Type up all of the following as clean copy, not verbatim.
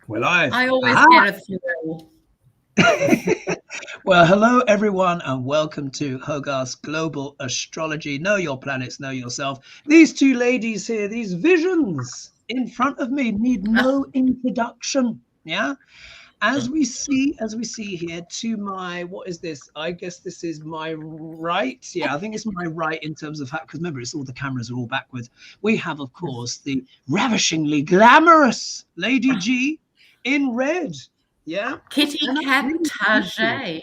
Well, I always get a thrill. Well, hello everyone, and welcome to Hogarth's Global Astrology. Know your planets, know yourself. These two ladies here, these visions in front of me, need no introduction. Yeah. As we see here to my, what is this? I guess this is my right. Yeah, I think it's my right in terms of because remember, it's all the cameras are all backwards. We have, of course, the ravishingly glamorous Lady G in red. Yeah. Kitty Cat Tajay.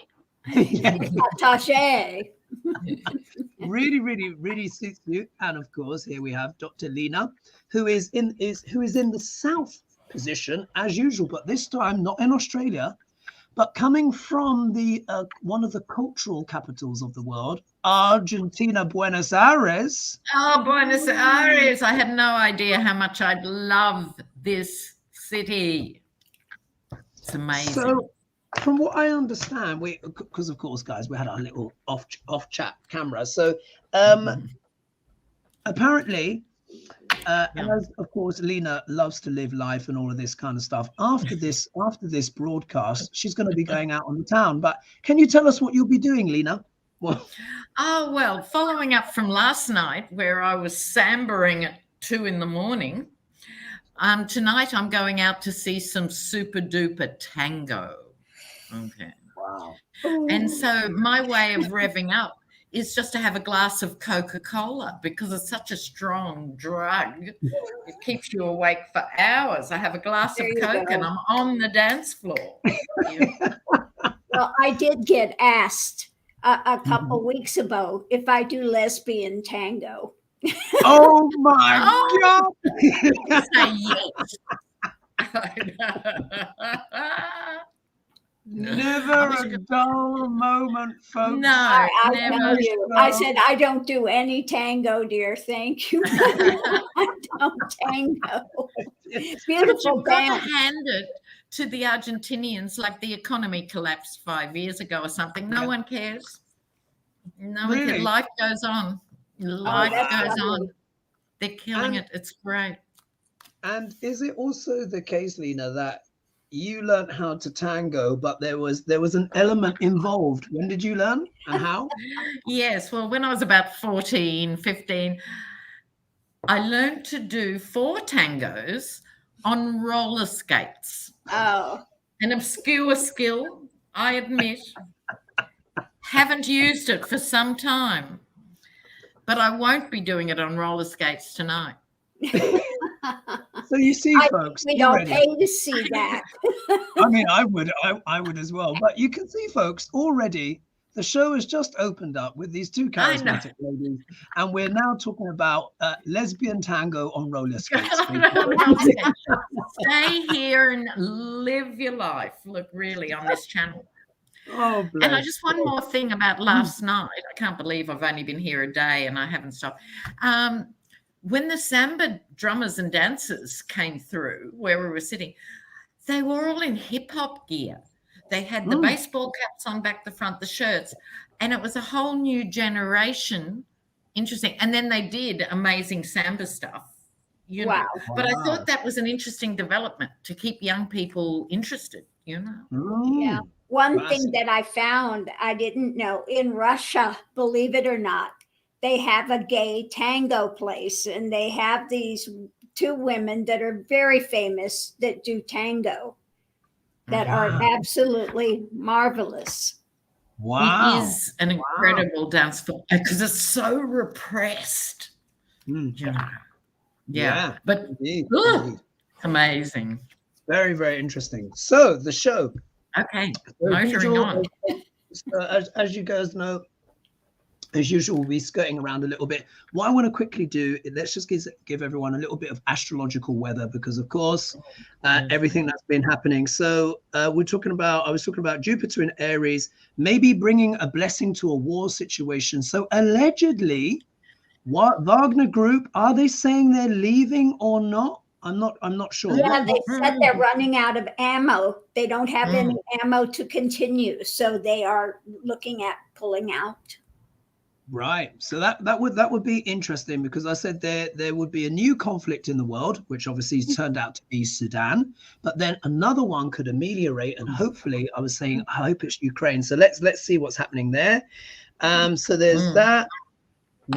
Tajay. really suits you. And of course, here we have Dr.Lena, who is in the south position as usual, but this time not in Australia, but coming from the one of the cultural capitals of the world, Argentina, Buenos Aires. Oh, Buenos Aires. I had no idea how much I'd love this city. It's amazing. So, from what I understand, because of course, guys, we had our little off chat camera. So, apparently, as of course, Lena loves to live life and all of this kind of stuff. After this broadcast, she's going to be going out on the town. But can you tell us what you'll be doing, Lena? Well, following up from last night, where I was sambering at 2 a.m. Tonight I'm going out to see some super duper tango. Okay. Wow. And so my way of revving up is just to have a glass of Coca-Cola, because it's such a strong drug. It keeps you awake for hours. I have a glass of Coke and I'm on the dance floor. Well, I did get asked a couple weeks ago if I do lesbian tango. Oh my God. Say yes. Never a dull moment, folks. No, I you. I said, I don't do any tango, dear. Thank you. I don't tango. Beautiful You've dance. got to hand it to the Argentinians, like the economy collapsed 5 years ago or something. No one cares. No one cares. Life goes on. Life goes on. They're killing it. It's great. And is it also the case, Lena, that you learned how to tango, but there was an element involved? When did you learn and how? Yes, well, when I was about 14, 15, I learned to do 4 tangos on roller skates. Oh. An obscure skill, I admit. Haven't used it for some time, but I won't be doing it on roller skates tonight. So you see, folks, we don't pay to see that. I mean, I would as well. But you can see, folks, already the show has just opened up with these two charismatic ladies, and we're now talking about lesbian tango on roller skates. Stay here and live your life. Look, really, on this channel. Oh, bless. And I just one more thing about last night. I can't believe I've only been here a day and I haven't stopped. When the samba drummers and dancers came through where we were sitting, they were all in hip hop gear. They had the baseball caps on back the front, the shirts, and it was a whole new generation. Interesting. And then they did amazing samba stuff. You know. But I thought that was an interesting development to keep young people interested, you know. Yeah. One thing that I found, I didn't know, in Russia, believe it or not, they have a gay tango place, and they have these 2 women that are very famous that do tango that are absolutely marvelous. Wow. It is an incredible dance form because it's so repressed. Yeah. But indeed. Amazing. Very, very interesting. So the show. Okay. Motoring on. As you guys know, as usual, we'll be skirting around a little bit. What I want to quickly do, let's just give everyone a little bit of astrological weather, because of course, everything that's been happening. So I was talking about Jupiter in Aries, maybe bringing a blessing to a war situation. So allegedly, what Wargner Group, are they saying they're leaving or not? I'm not sure. Yeah, they said they're running out of ammo. They don't have any ammo to continue, so they are looking at pulling out. Right. So that would be interesting, because I said there would be a new conflict in the world, which obviously turned out to be Sudan, but then another one could ameliorate, and hopefully, I was saying, I hope it's Ukraine. So let's see what's happening there. So there's that.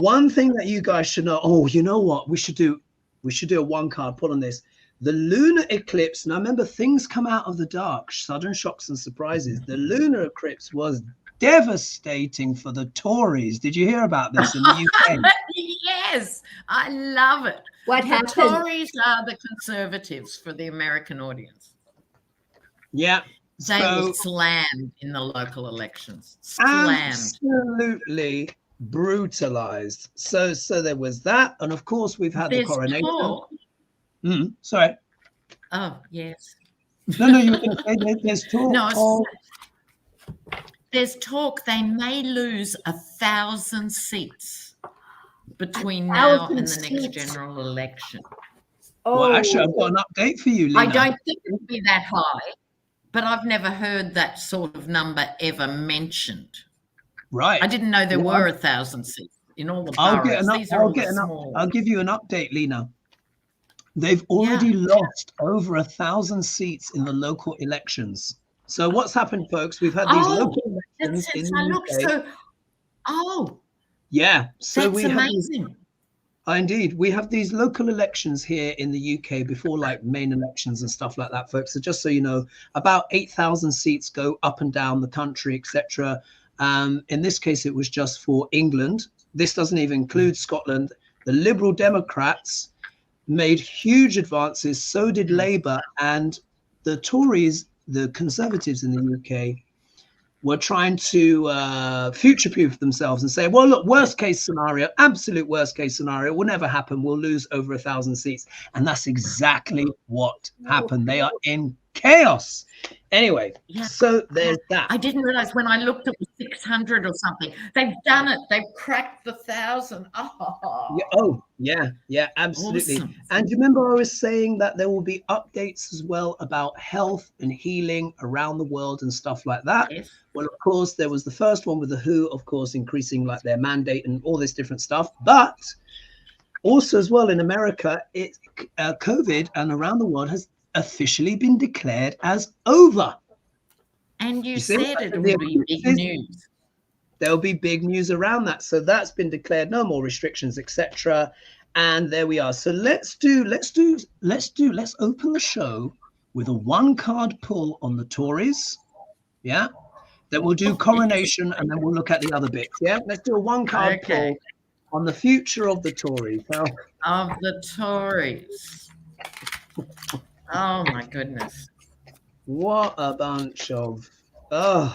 One thing that you guys should know. Oh, you know what? We should do a one card pull on this. The lunar eclipse. Now remember, things come out of the dark, sudden shocks and surprises. The lunar eclipse was devastating for the Tories. Did you hear about this in the UK? Yes, I love it. What happened? The Tories are the Conservatives for the American audience. Yeah. They were slammed in the local elections. Slammed. Absolutely brutalized. So there was that. And of course, we've had the coronation. Sorry. Oh, yes. No, you were going to say there's talk. No, there's talk they may lose 1,000 seats between now and the next general election. Well, actually, I've got an update for you, Lena. I don't think it would be that high, but I've never heard that sort of number ever mentioned. Right. I didn't know there were 1,000 seats in all the boroughs. I'll give you an update, Lena. They've already lost over 1,000 seats in the local elections. So what's happened, folks? We've had these local elections in the UK. Yeah. So that's amazing. Indeed, we have these local elections here in the UK before like main elections and stuff like that, folks. So just so you know, about 8,000 seats go up and down the country, etc. In this case, it was just for England. This doesn't even include Scotland. The Liberal Democrats made huge advances. So did Labour, and the Tories, the Conservatives in the UK, were trying to future-proof themselves and say, well, look, worst case scenario, absolute worst case scenario will never happen. We'll lose over 1,000 seats. And that's exactly what happened. They are in chaos. Anyway, so there's that. I didn't realize when I looked at 600 or something. They've done it. They've cracked the 1,000. Yeah, absolutely. Awesome. And you remember I was saying that there will be updates as well about health and healing around the world and stuff like that. Yes. Well, of course, there was the first one with the WHO, of course, increasing like their mandate and all this different stuff. But also as well in America, COVID and around the world has officially been declared as over. And you said it would be big news. There'll be big news around that. So that's been declared, no more restrictions, etc. And there we are. So let's open the show with a one card pull on the Tories. Yeah. Then we'll do coronation and then we'll look at the other bits. Yeah. Let's do a one card pull on the future of the Tories. Now, of the Tories. Oh my goodness. What a bunch of let's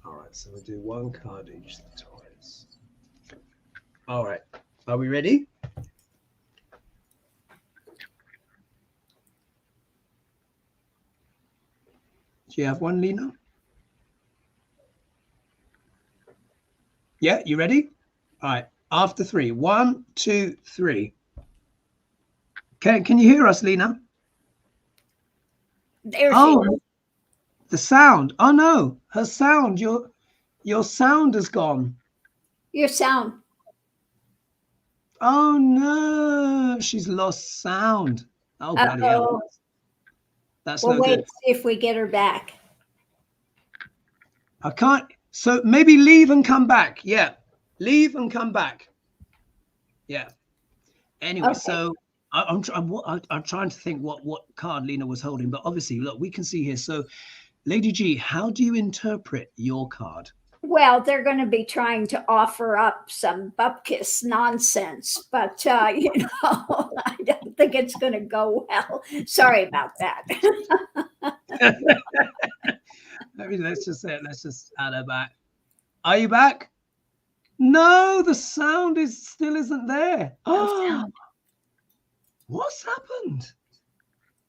all right, so we'll do one card each, the Tories. All right, are we ready? Do you have one, Lena? Yeah, you ready? All right, after 3. 1, 2, 3. Can you hear us, Lena? There she is. The sound. Oh no, her sound. Your sound is gone. Your sound. Oh no, she's lost sound. Oh, bloody hell. That's no good. Wait, see if we get her back. I can't. So maybe leave and come back. Yeah, leave and come back. Yeah. Anyway, so I'm trying to think what card Lena was holding, but obviously, look, we can see here. So, Lady G, how do you interpret your card? Well, they're going to be trying to offer up some bupkis nonsense, but I don't think it's going to go well. Sorry about that. Let's just add her back. Are you back? No, the sound still isn't there. Oh, what's happened?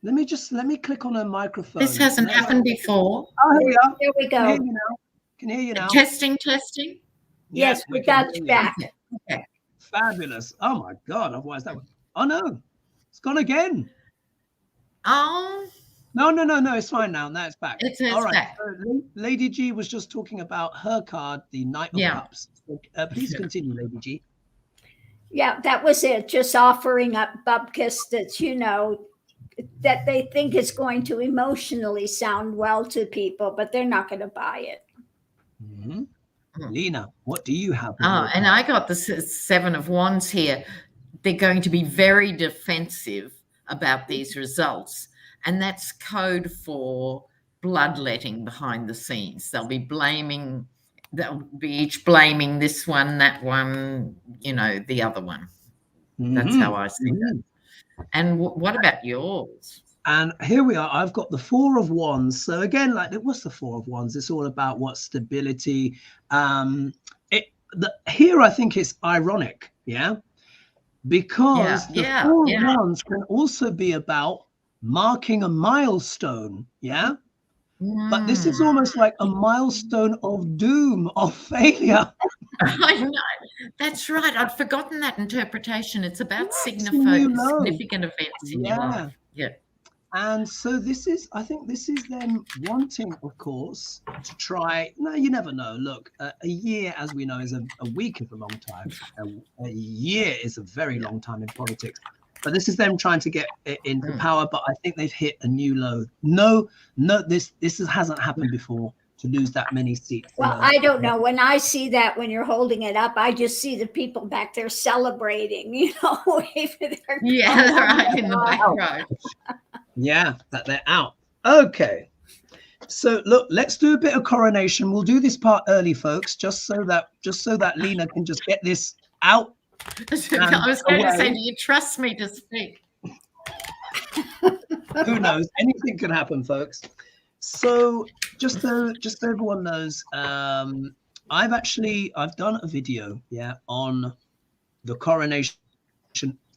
Let me click on her microphone. This hasn't happened before. Oh, here we are. Here we go. Can hear you now. Testing. Yes, we got you back. Okay. Fabulous. Oh my God. Otherwise that would. Oh no, it's gone again. Oh, No, it's fine now. Now it's back. it's All right. back. So Lady G was just talking about her card, the Knight of Yeah. Cups. So, please continue, Lady G. Yeah, that was it. Just offering up bupkis that, that they think is going to emotionally sound well to people, but they're not going to buy it. Mm-hmm. Lena, what do you have? Oh, and I got the Seven of Wands here. They're going to be very defensive about these results. And that's code for bloodletting behind the scenes. They'll be each blaming this one, that one, the other one. That's how I see it. And what about yours? And here we are. I've got the Four of Wands. So again, what's the Four of Wands? It's all about what stability. Here I think it's ironic, because the Four of Wands can also be about marking a milestone, But this is almost like a milestone of doom, of failure. I know. That's right. I'd forgotten that interpretation. It's about significant events in your life. Yeah. And so I think this is them wanting, of course, to try. No, you never know. Look, a year, as we know, is a week is a long time. A year is a very long time in politics. But this is them trying to get into power. But I think they've hit a new low. No, this hasn't happened before, to lose that many seats. Well, I don't know. When I see that, when you're holding it up, I just see the people back there celebrating, waving their right in the back row. Yeah, that they're out. Okay. So look, let's do a bit of coronation. We'll do this part early, folks, just so that Lena can just get this out. I was going to say, do you trust me to speak? Who knows? Anything can happen, folks. So just so everyone knows, I've done a video, on the coronation,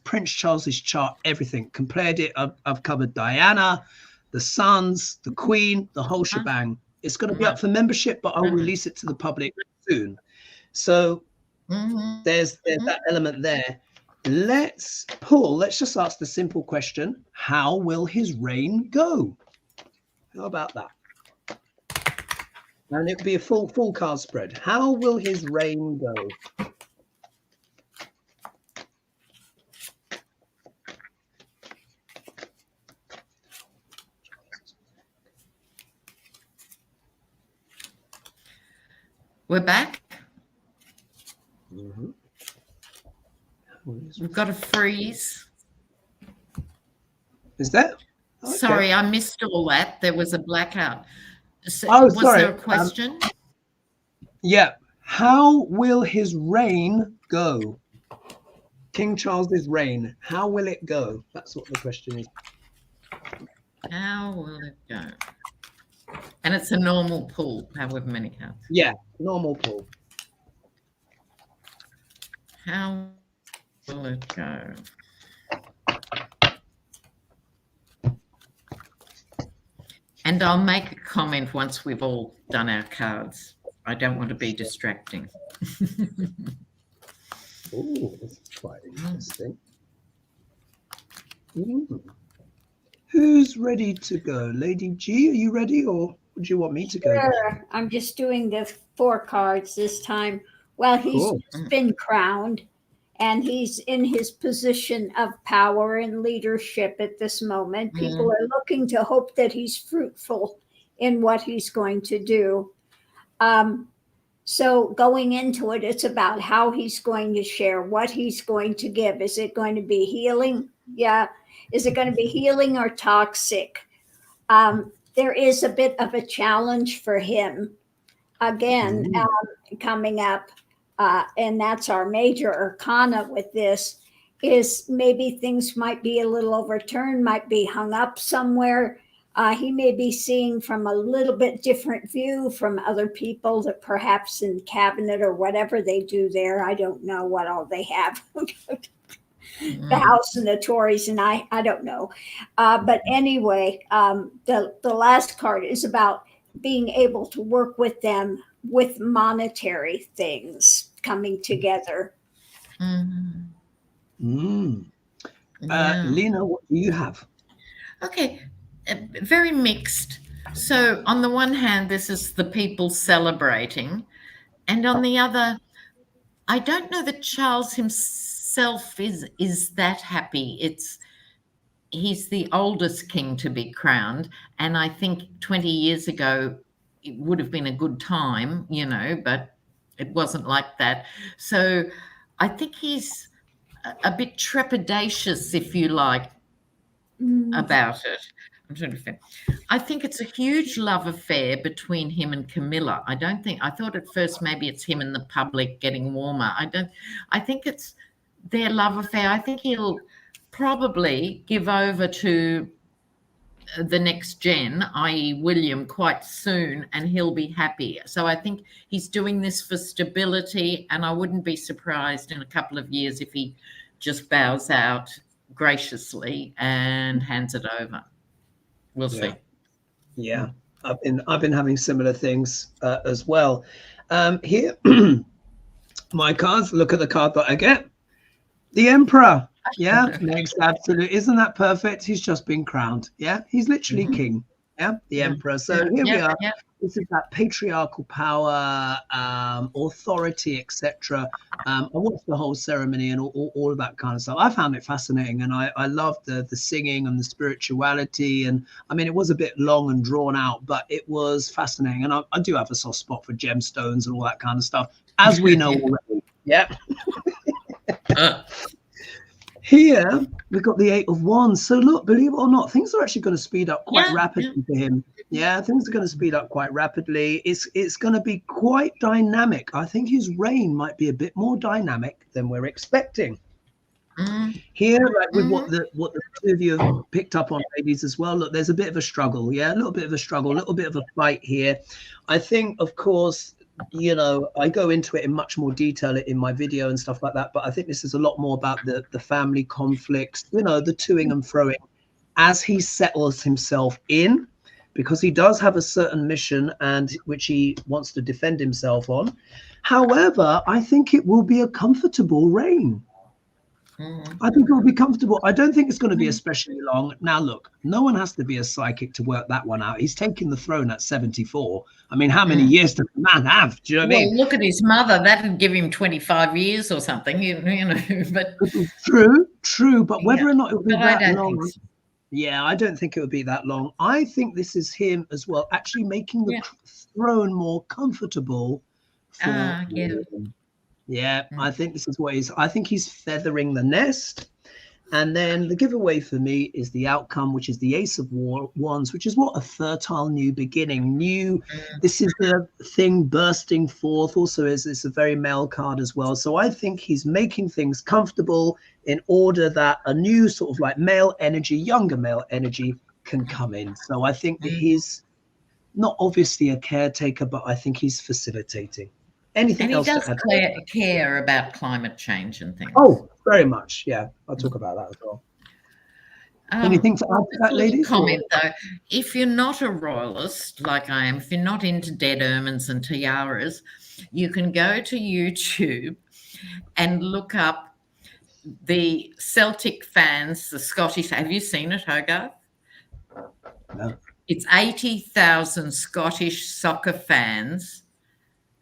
Prince Charles's chart, everything. Compared it. I've covered Diana, the sons, the Queen, the whole shebang. It's going to be up for membership, but I'll release it to the public soon. So there's that element there. Let's just ask the simple question: how will his reign go? How about that? And it could be a full card spread. How will his reign go? We're back. We've got a freeze. Is that? Okay. Sorry, I missed all that. There was a blackout. So, was sorry. There a question? How will his reign go? King Charles's reign. How will it go? That's what the question is. How will it go? And it's a normal pool, however many cards. Yeah, normal pool. How will it go? And I'll make a comment once we've all done our cards. I don't want to be distracting. Oh, this is quite interesting. Who's ready to go? Lady G, are you ready, or would you want me to go? Sure. I'm just doing the 4 cards this time. Well, he's been crowned, and he's in his position of power and leadership at this moment. People are looking to hope that he's fruitful in what he's going to do. So going into it, it's about how he's going to share, what he's going to give. Is it going to be healing? Yeah. Is it going to be healing or toxic? There is a bit of a challenge for him again coming up. And that's our major arcana with this, is maybe things might be a little overturned, might be hung up somewhere. He may be seeing from a little bit different view from other people, that perhaps in cabinet or whatever they do there. I don't know what all they have. The House and the Tories, and I don't know. But anyway, the last card is about being able to work with them with monetary things coming together. Lena, what do you have? Okay, very mixed. So on the one hand, this is the people celebrating, and on the other, I don't know that Charles himself is that happy. He's the oldest king to be crowned, and I think 20 years ago it would have been a good time, but it wasn't like that. So I think he's a bit trepidatious, if you like, about it. I'm trying to think. I think it's a huge love affair between him and Camilla. I thought at first maybe it's him and the public getting warmer. I think it's their love affair. I think he'll probably give over to the next gen, i.e. William, quite soon, and he'll be happy. So I think he's doing this for stability, and I wouldn't be surprised in a couple of years if he just bows out graciously and hands it over. We'll see. Yeah, I've been having similar things as well. Here, my cards. Look at the card that I get. The Emperor. Yeah, makes absolute. Isn't that perfect? He's just been crowned. Yeah, he's literally king. Yeah, the Emperor. So here we are. Yeah. This is that patriarchal power, authority, etc. I watched the whole ceremony and all of that kind of stuff. I found it fascinating, and I loved the singing and the spirituality. And I mean, it was a bit long and drawn out, but it was fascinating. And I do have a soft spot for gemstones and all that kind of stuff, as we know already. Yeah. Here we've got the 8 of Wands. So look, believe it or not, things are actually going to speed up quite rapidly for him. Yeah, things are going to speed up quite rapidly. It's going to be quite dynamic. I think his reign might be a bit more dynamic than we're expecting. Here, like with what the two of you have picked up on, ladies, as well. Look, there's a bit of a struggle. Yeah, a little bit of a struggle, a little bit of a fight here. I think, of course, I go into it in much more detail in my video and stuff like that, but I think this is a lot more about the family conflicts, the toing and froing as he settles himself in, because he does have a certain mission and which he wants to defend himself on. However, I think it will be a comfortable reign. I think it will be comfortable. I don't think it's going to be especially long. Now, look, no one has to be a psychic to work that one out. He's taking the throne at 74. I mean, how many years does the man have? Do you know what I mean? Look at his mother. That would give him 25 years or something, But true. But whether or not it will be that long. Yeah, I don't think it would be that long. I think this is him as well, actually making the throne more comfortable for Yeah, I think this is what I think he's feathering the nest. And then the giveaway for me is the outcome, which is the Ace of Wands, which is what a fertile new beginning. This is the thing bursting forth. Also, it's a very male card as well. So I think he's making things comfortable in order that a new sort of like male energy, younger male energy can come in. So I think that he's not obviously a caretaker, but I think he's facilitating. Anything else? And he does care about climate change and things. Oh, very much. Yeah, I'll talk about that as well. Anything to add to that, ladies? Comment though, if you're not a royalist like I am, if you're not into dead ermines and tiaras, you can go to YouTube and look up the Celtic fans, the Scottish. Have you seen it, Hogarth? No. It's 80,000 Scottish soccer fans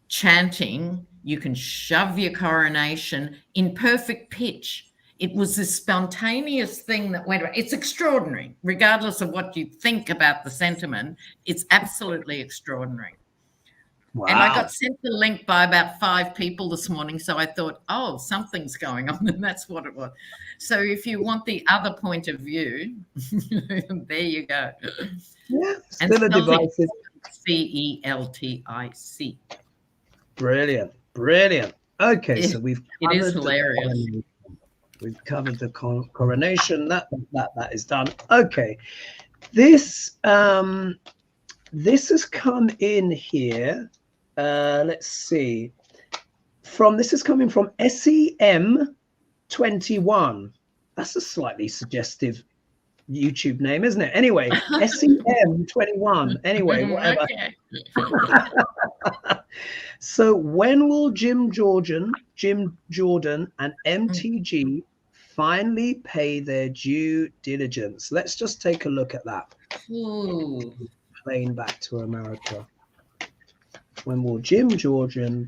chanting, "You can shove your coronation," in perfect pitch. It was this spontaneous thing that went around. It's extraordinary, regardless of what you think about the sentiment. It's absolutely extraordinary. Wow. And I got sent the link by about 5 people this morning, so I thought, oh, something's going on, and that's what it was. So if you want the other point of view, there you go. Yeah, still a device. CELTIC. Brilliant. Okay, so we've covered it is hilarious. We've covered the coronation. That is done. Okay, this has come in here. Let's see. This is coming from SEM21. That's a slightly suggestive YouTube name, isn't it? Anyway, SEM21. Anyway, whatever. So when will Jim Jordan and MTG finally pay their due diligence. Let's just take a look at that. Ooh. Playing back to America. When will Jim Jordan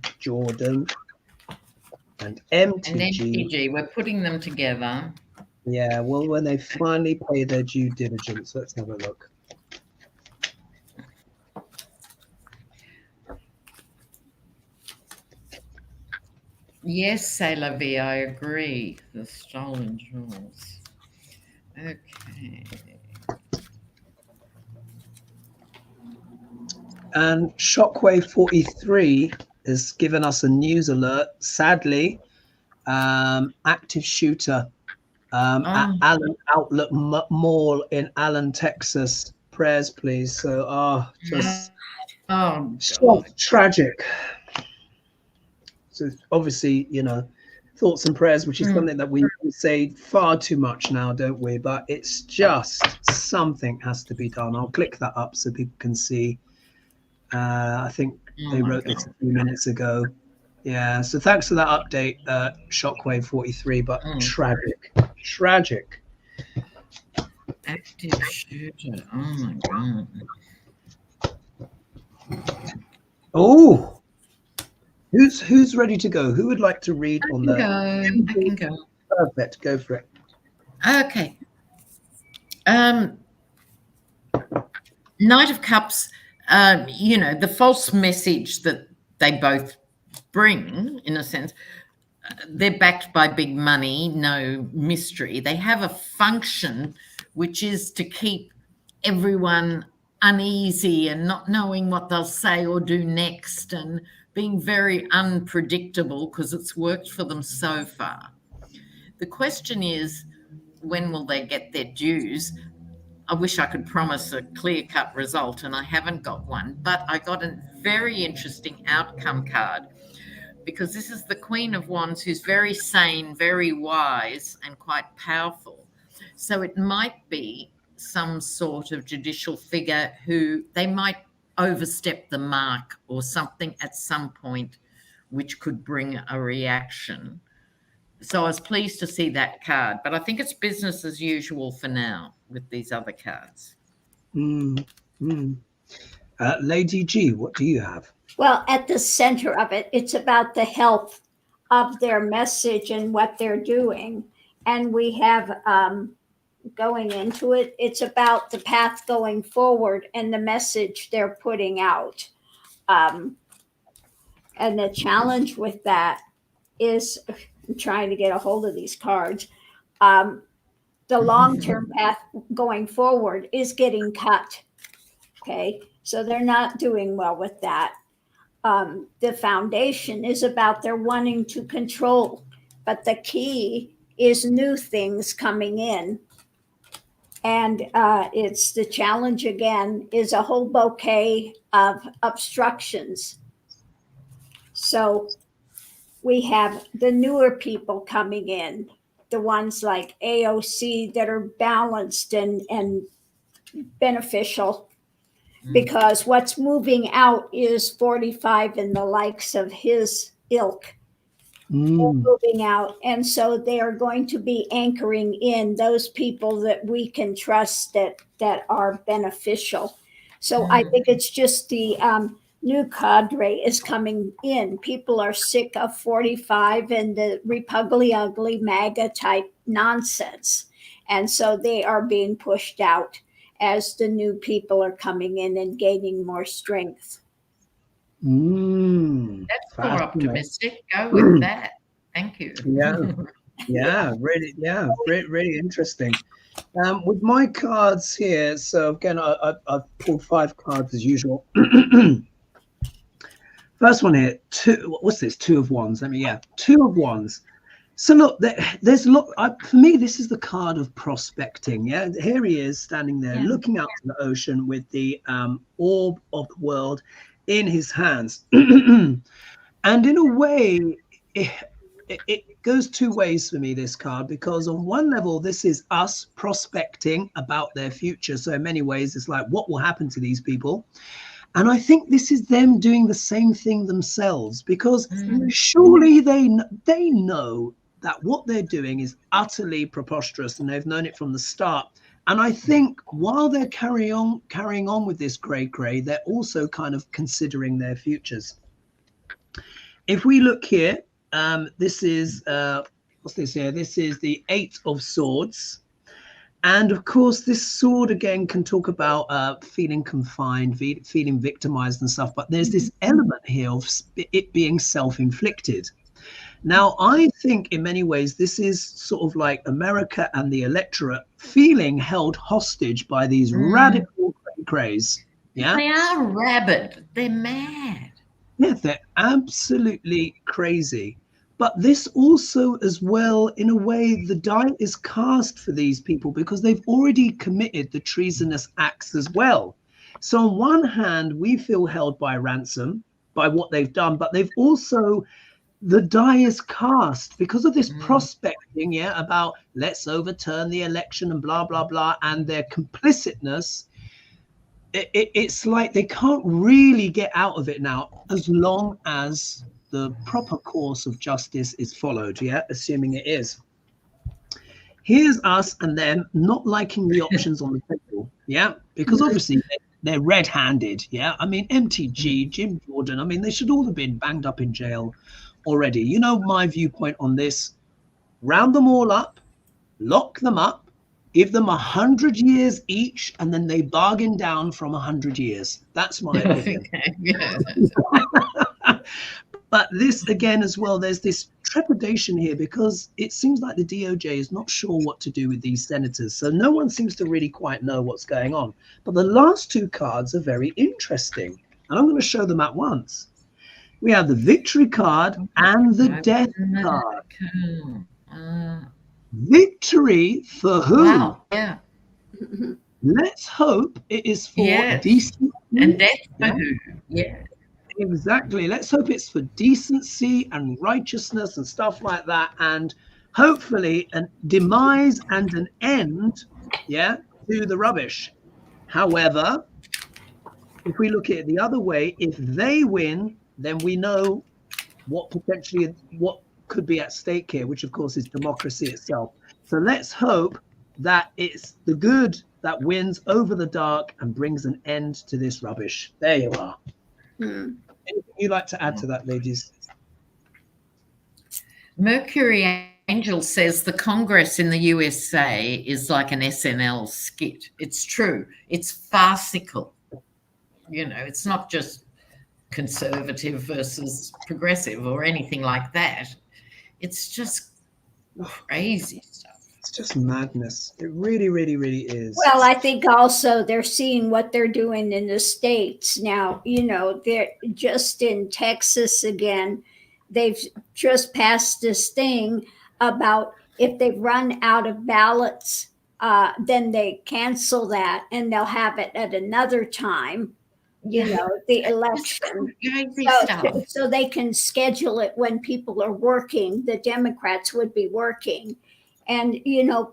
and MTG, And MTG, we're putting them together. yeah, well, when they finally pay their due diligence. Let's have a look. Yes, C'est la vie, I agree. The stolen jewels. Okay. And Shockwave 43 has given us a news alert. Sadly, active shooter at Allen Outlet Mall in Allen, Texas. Prayers, please. So, just so tragic. So obviously, you know, thoughts and prayers, which is something that we say far too much now, don't we? But it's just something has to be done. I'll click that up so people can see. I think they wrote this a few minutes ago. Yeah, so thanks for that update, Shockwave 43, but tragic. Active shooter. Oh my God. Oh, who's ready to go? Who would like to read on the? I can go. Perfect, go for it. Okay. Knight of Cups, you know, the false message that they both bring, in a sense, they're backed by big money, no mystery. They have a function which is to keep everyone uneasy and not knowing what they'll say or do next and being very unpredictable because it's worked for them so far. The question is, when will they get their dues? I wish I could promise a clear-cut result, and I haven't got one, but I got a very interesting outcome card because this is the Queen of Wands, who's very sane, very wise, and quite powerful. So it might be some sort of judicial figure who they might overstep the mark or something at some point, which could bring a reaction. So I was pleased to see that card, but I think it's business as usual for now with these other cards. Lady G, what do you have? Well, at the center of it, it's about the health of their message and what they're doing. And we have, going into it, it's about the path going forward and the message they're putting out. And the challenge with that is trying to get a hold of these cards. The long-term path going forward is getting cut. Okay, so they're not doing well with that. The foundation is about their wanting to control, but the key is new things coming in. And it's the challenge again is a whole bouquet of obstructions. So we have the newer people coming in, the ones like AOC that are balanced and beneficial, because what's moving out is 45 and the likes of his ilk. Moving out, and so they are going to be anchoring in those people that we can trust that are beneficial. So I think it's just the new cadre is coming in. People are sick of 45 and the Repugly Ugly MAGA type nonsense, and so they are being pushed out as the new people are coming in and gaining more strength. That's more optimistic. Go with that. Thank you. Really interesting. With my cards here, so again, I've pulled 5 cards as usual. First one here, what's this? 2 of Wands. 2 of Wands. So look, there's a lot. For me, this is the card of prospecting. Yeah, here he is standing there, looking out to the ocean with the orb of the world in his hands. And in a way, it goes 2 ways for me, this card, because on one level, this is us prospecting about their future. So in many ways, it's like, what will happen to these people? And I think this is them doing the same thing themselves, because surely they know that what they're doing is utterly preposterous, and they've known it from the start. And I think while they're carrying on with this cray, they're also kind of considering their futures. If we look here, this is what's this here? This is the 8 of Swords. And of course, this sword again can talk about feeling confined, feeling victimized and stuff. But there's this element here of it being self-inflicted. Now, I think in many ways, this is sort of like America and the electorate feeling held hostage by these radical craze. Yeah, they are rabid. They're mad. Yeah, they're absolutely crazy. But this also, as well, in a way, the die is cast for these people because they've already committed the treasonous acts as well. So on one hand, we feel held by ransom by what they've done, but they've also, the die is cast because of this prospecting, about let's overturn the election and blah, blah, blah, and their complicitness. It's like they can't really get out of it now as long as the proper course of justice is followed, assuming it is. Here's us and them not liking the options on the table, because obviously they're red-handed, I mean, MTG, Jim Jordan, I mean, they should all have been banged up in jail already. You know my viewpoint on this: round them all up, lock them up, give them 100 years each, and then they bargain down from 100 years. That's my opinion. But this, again, as well, there's this trepidation here because it seems like the DOJ is not sure what to do with these senators. So no one seems to really quite know what's going on. But the last 2 cards are very interesting. And I'm going to show them at once. We have the victory card and the death card. Victory for who? Wow. Yeah. Let's hope it is for decency. And death for who? Yeah. Exactly. Let's hope it's for decency and righteousness and stuff like that, and hopefully a demise and an end, to the rubbish. However, if we look at it the other way, if they win, then we know what could be at stake here, which of course is democracy itself. So let's hope that it's the good that wins over the dark and brings an end to this rubbish. There you are. Anything you'd like to add to that, ladies? Mercury Angel says the Congress in the USA is like an SNL skit. It's true. It's farcical. It's not just conservative versus progressive or anything like that. It's just crazy stuff. It's just madness. It really, really, really is. Well, I think also they're seeing what they're doing in the States now. They're just in Texas again. They've just passed this thing about if they run out of ballots, then they cancel that and they'll have it at another time. The election. So they can schedule it when people are working. The Democrats would be working. And,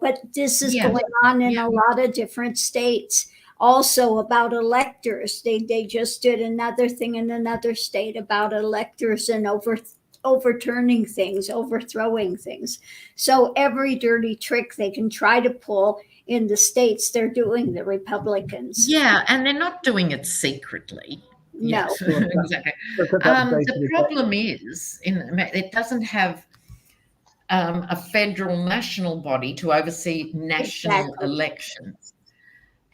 but this is going on in a lot of different states. Also about electors. They just did another thing in another state about electors and overturning things, overthrowing things. So every dirty trick they can try to pull in the states, they're doing, the Republicans. Yeah, and they're not doing it secretly. No. Exactly. The problem is, it doesn't have a federal national body to oversee national elections.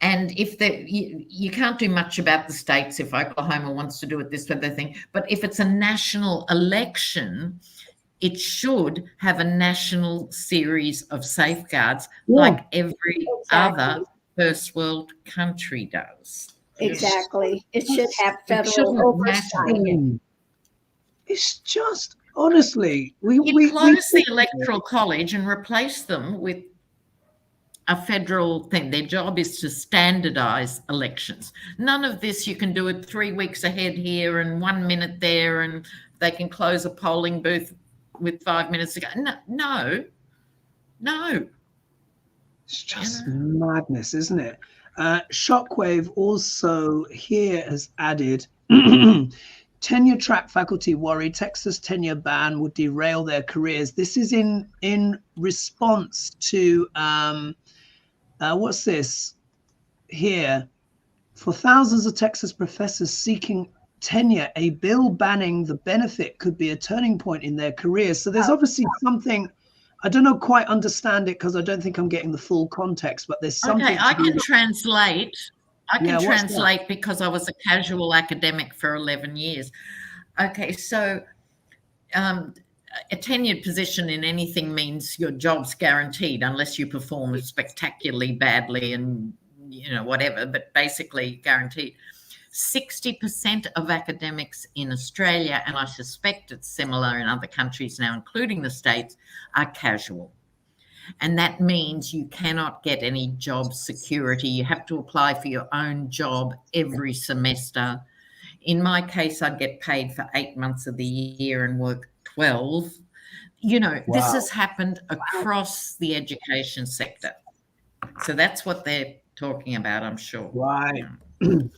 And if you can't do much about the states if Oklahoma wants to do it this way, they think. But if it's a national election, it should have a national series of safeguards like every other first world country does. Exactly. It should have federal oversight. It's just, honestly, we close the Electoral College and replace them with a federal thing. Their job is to standardize elections. None of this, you can do it 3 weeks ahead here and 1 minute there, and they can close a polling booth with 5 minutes to go. No. It's just madness, isn't it? Shockwave also here has added tenure track faculty worry Texas tenure ban would derail their careers. This is in response to what's this here? For thousands of Texas professors seeking tenure, a bill banning the benefit could be a turning point in their careers. So there's obviously something, I don't quite understand it because I don't think I'm getting the full context, but there's something. Okay, I can translate. I can translate that? because I was a casual academic for 11 years. Okay, so a tenured position in anything means your job's guaranteed unless you perform spectacularly badly and, whatever, but basically guaranteed. 60% of academics in Australia, and I suspect it's similar in other countries now, including the States, are casual. And that means you cannot get any job security. You have to apply for your own job every semester. In my case, I'd get paid for 8 months of the year and work 12. This has happened across the education sector. So that's what they're talking about, I'm sure. Right.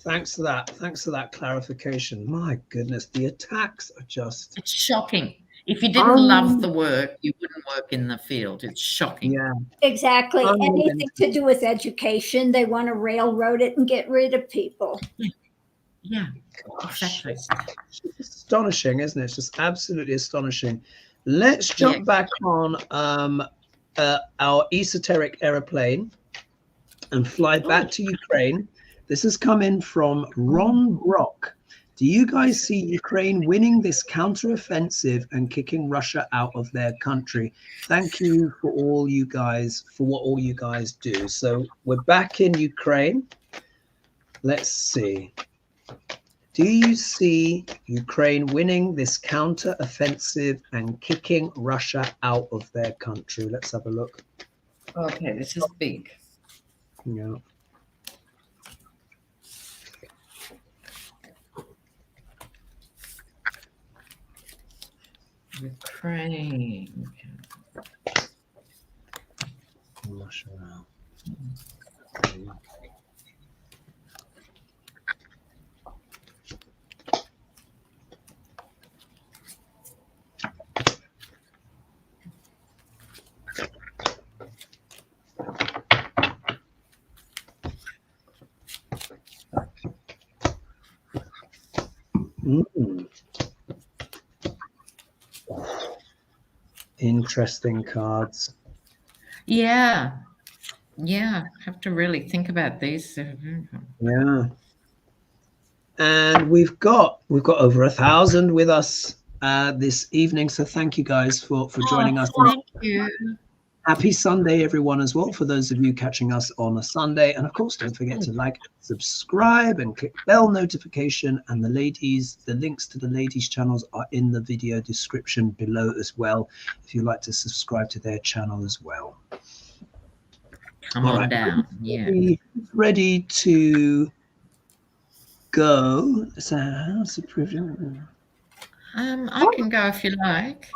Thanks for that clarification. My goodness, the attacks are just... It's shocking. If you didn't love the work, you wouldn't work in the field. It's shocking. Yeah, exactly. Anything to do with education, they want to railroad it and get rid of people. Yeah. Gosh, Exactly. it's astonishing, isn't it? It's just absolutely astonishing. Let's jump back on our esoteric aeroplane and fly back to Ukraine. This has come in from Ron Brock. Do you guys see Ukraine winning this counteroffensive and kicking Russia out of their country? Thank you for what all you guys do. So we're back in Ukraine. Let's see. Do you see Ukraine winning this counteroffensive and kicking Russia out of their country? Let's have a look. Okay, this is big. Yeah. Ukraine. Russia out. Interesting cards. Yeah. Have to really think about these. Yeah. And we've got over 1,000 with us this evening. So thank you guys for joining us. Thank you. Happy Sunday, everyone, as well, for those of you catching us on a Sunday. And of course, don't forget to like, subscribe, and click bell notification. And the links to the ladies' channels are in the video description below as well, if you'd like to subscribe to their channel as well. Come on down. Yeah. Ready to go. So, I can go if you like.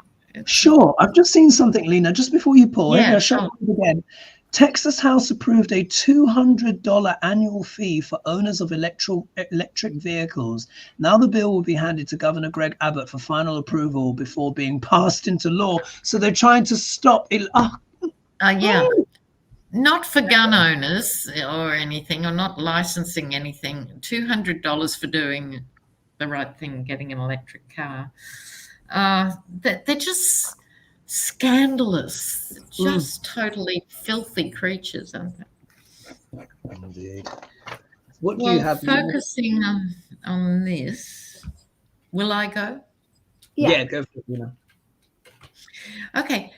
Sure. I've just seen something, Lena, just before you pause. Yeah, sure. Again. Texas House approved a $200 annual fee for owners of electric vehicles. Now the bill will be handed to Governor Greg Abbott for final approval before being passed into law. So they're trying to stop it. Not for gun owners or anything, or not licensing anything. $200 for doing the right thing, getting an electric car. They're just scandalous, just totally filthy creatures, aren't they? Indeed. What do you have? Focusing on this, will I go? Yeah, go for it. Okay.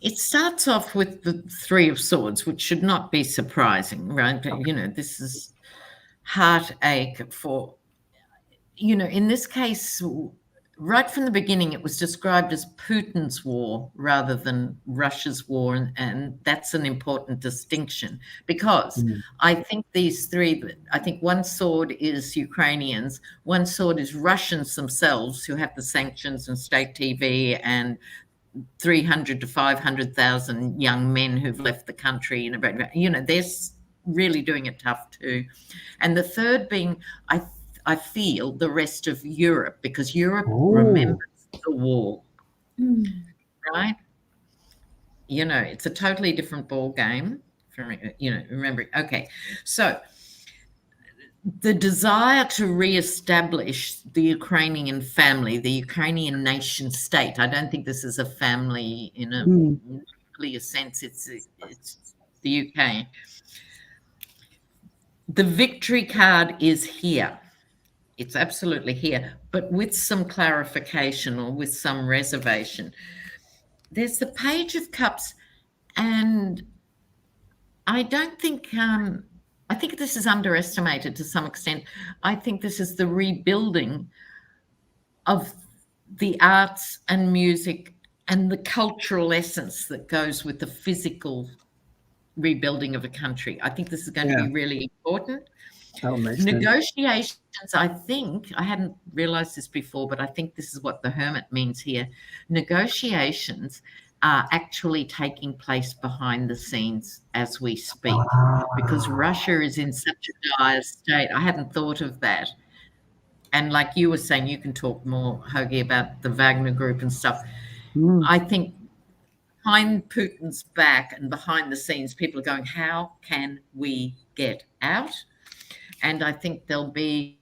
It starts off with the Three of Swords, which should not be surprising, right? This is heartache for, in this case, right from the beginning, it was described as Putin's war rather than Russia's war. And that's an important distinction because I think one sword is Ukrainians, one sword is Russians themselves who have the sanctions and state TV and 300 to 500,000 young men who've left the country. They're really doing it tough too. And the third being, I feel, the rest of Europe, because Europe Oh. remembers the war, Mm. right? You know, it's a totally different ball game from, you know, remembering. Okay, so the desire to reestablish the Ukrainian family, the Ukrainian nation state. I don't think this is a family in a clear sense. It's the UK. The victory card is here. It's absolutely here, but with some clarification or with some reservation. There's the Page of Cups, and I don't think, I think this is underestimated to some extent. I think this is the rebuilding of the arts and music and the cultural essence that goes with the physical rebuilding of a country. I think this is going to be really important. That makes sense. Negotiations, I think, I hadn't realized this before, but I think this is what the Hermit means here. Negotiations are actually taking place behind the scenes as we speak, because Russia is in such a dire state. I hadn't thought of that. And like you were saying, you can talk more, Hoagie, about the Wagner group and stuff. I think behind Putin's back and behind the scenes, people are going, how can we get out? And I think there'll be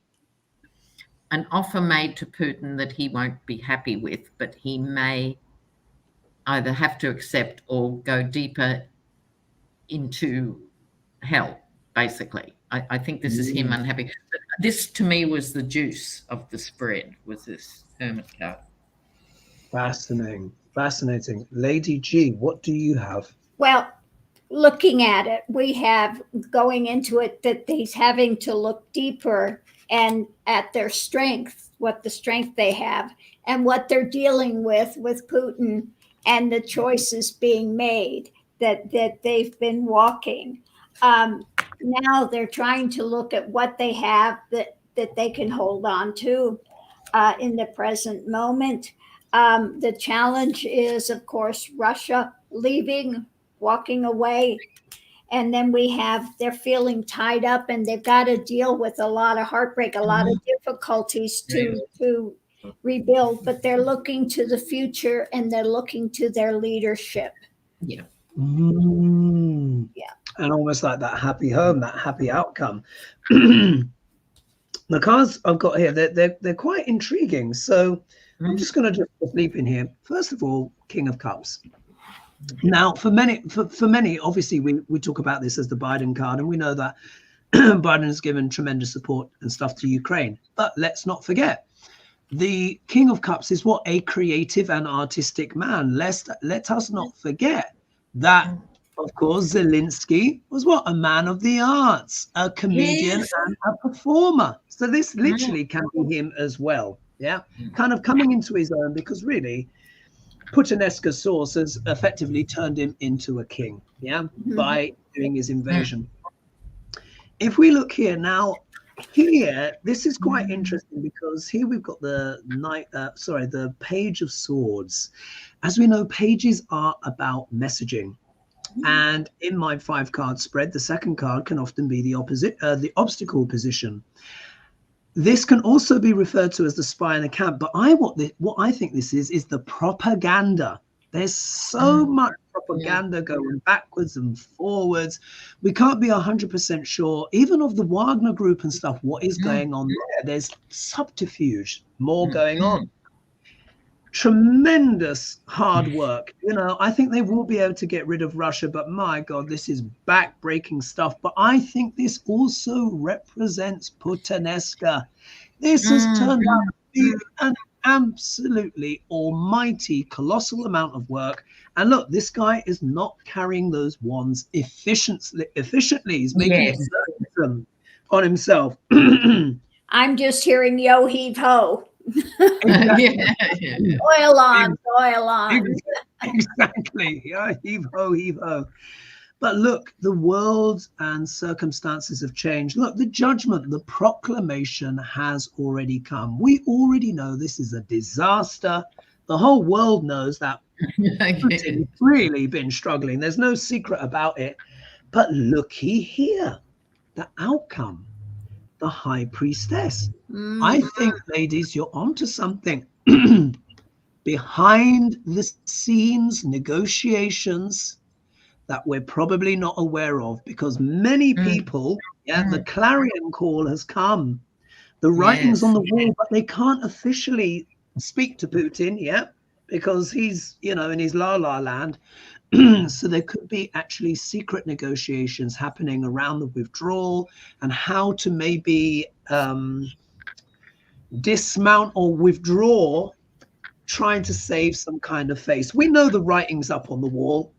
an offer made to Putin that he won't be happy with, but he may either have to accept or go deeper into hell, basically. I think this is him unhappy. But this, to me, was the juice of the spread, was this Hermit card. Fascinating. Fascinating. Lady G, what do you have? Well, looking at it, we have going into it that he's having to look deeper and at their strength, what the strength they have, and what they're dealing with Putin and the choices being made that they've been walking. Now they're trying to look at what they have that they can hold on to in the present moment. The challenge is, of course, Russia leaving, walking away. And then they're feeling tied up and they've got to deal with a lot of heartbreak, a lot of difficulties to rebuild, but they're looking to the future and they're looking to their leadership. Yeah. Yeah. And almost like that happy home, that happy outcome. The cards I've got here, they're quite intriguing. So I'm just going to just leap in here. First of all, King of Cups. Now, for many, obviously, we talk about this as the Biden card, and we know that Biden has given tremendous support and stuff to Ukraine. But let's not forget, the King of Cups is what? A creative and artistic man. Let us not forget that, of course, Zelensky was what? A man of the arts, a comedian and a performer. So this literally can be him as well. Yeah, kind of coming into his own, because really, Putinesca's source has effectively turned him into a king, by doing his invasion. If we look here now, this is quite interesting, because here we've got the the Page of Swords. As we know, pages are about messaging. And in my 5-card spread, the second card can often be the obstacle position. This can also be referred to as the spy in the camp, but what I think this is the propaganda. There's so much propaganda going backwards and forwards. We can't be 100% sure, even of the Wargner group and stuff, what is going on there. There's subterfuge, more going on. Tremendous hard work. You know, I think they will be able to get rid of Russia, but my God, this is back-breaking stuff. But I think this also represents Putinesca. This has turned out to be an absolutely almighty, colossal amount of work. And look, this guy is not carrying those wands efficiently. He's making it burdensome on himself. I'm just hearing yo heave ho. Exactly. Oil on. Exactly. Yeah, heave ho. But look, the world and circumstances have changed. Look, the judgment, the proclamation has already come. We already know this is a disaster. The whole world knows that Putin's really been struggling. There's no secret about it. But looky here, the outcome. the High Priestess. Mm. I think, ladies, you're onto something. Behind the scenes negotiations that we're probably not aware of, because many people, the clarion call has come. The writing's on the wall, but they can't officially speak to Putin yet because he's, in his la-la land. So there could be actually secret negotiations happening around the withdrawal and how to maybe dismount or withdraw, trying to save some kind of face. We know the writing's up on the wall.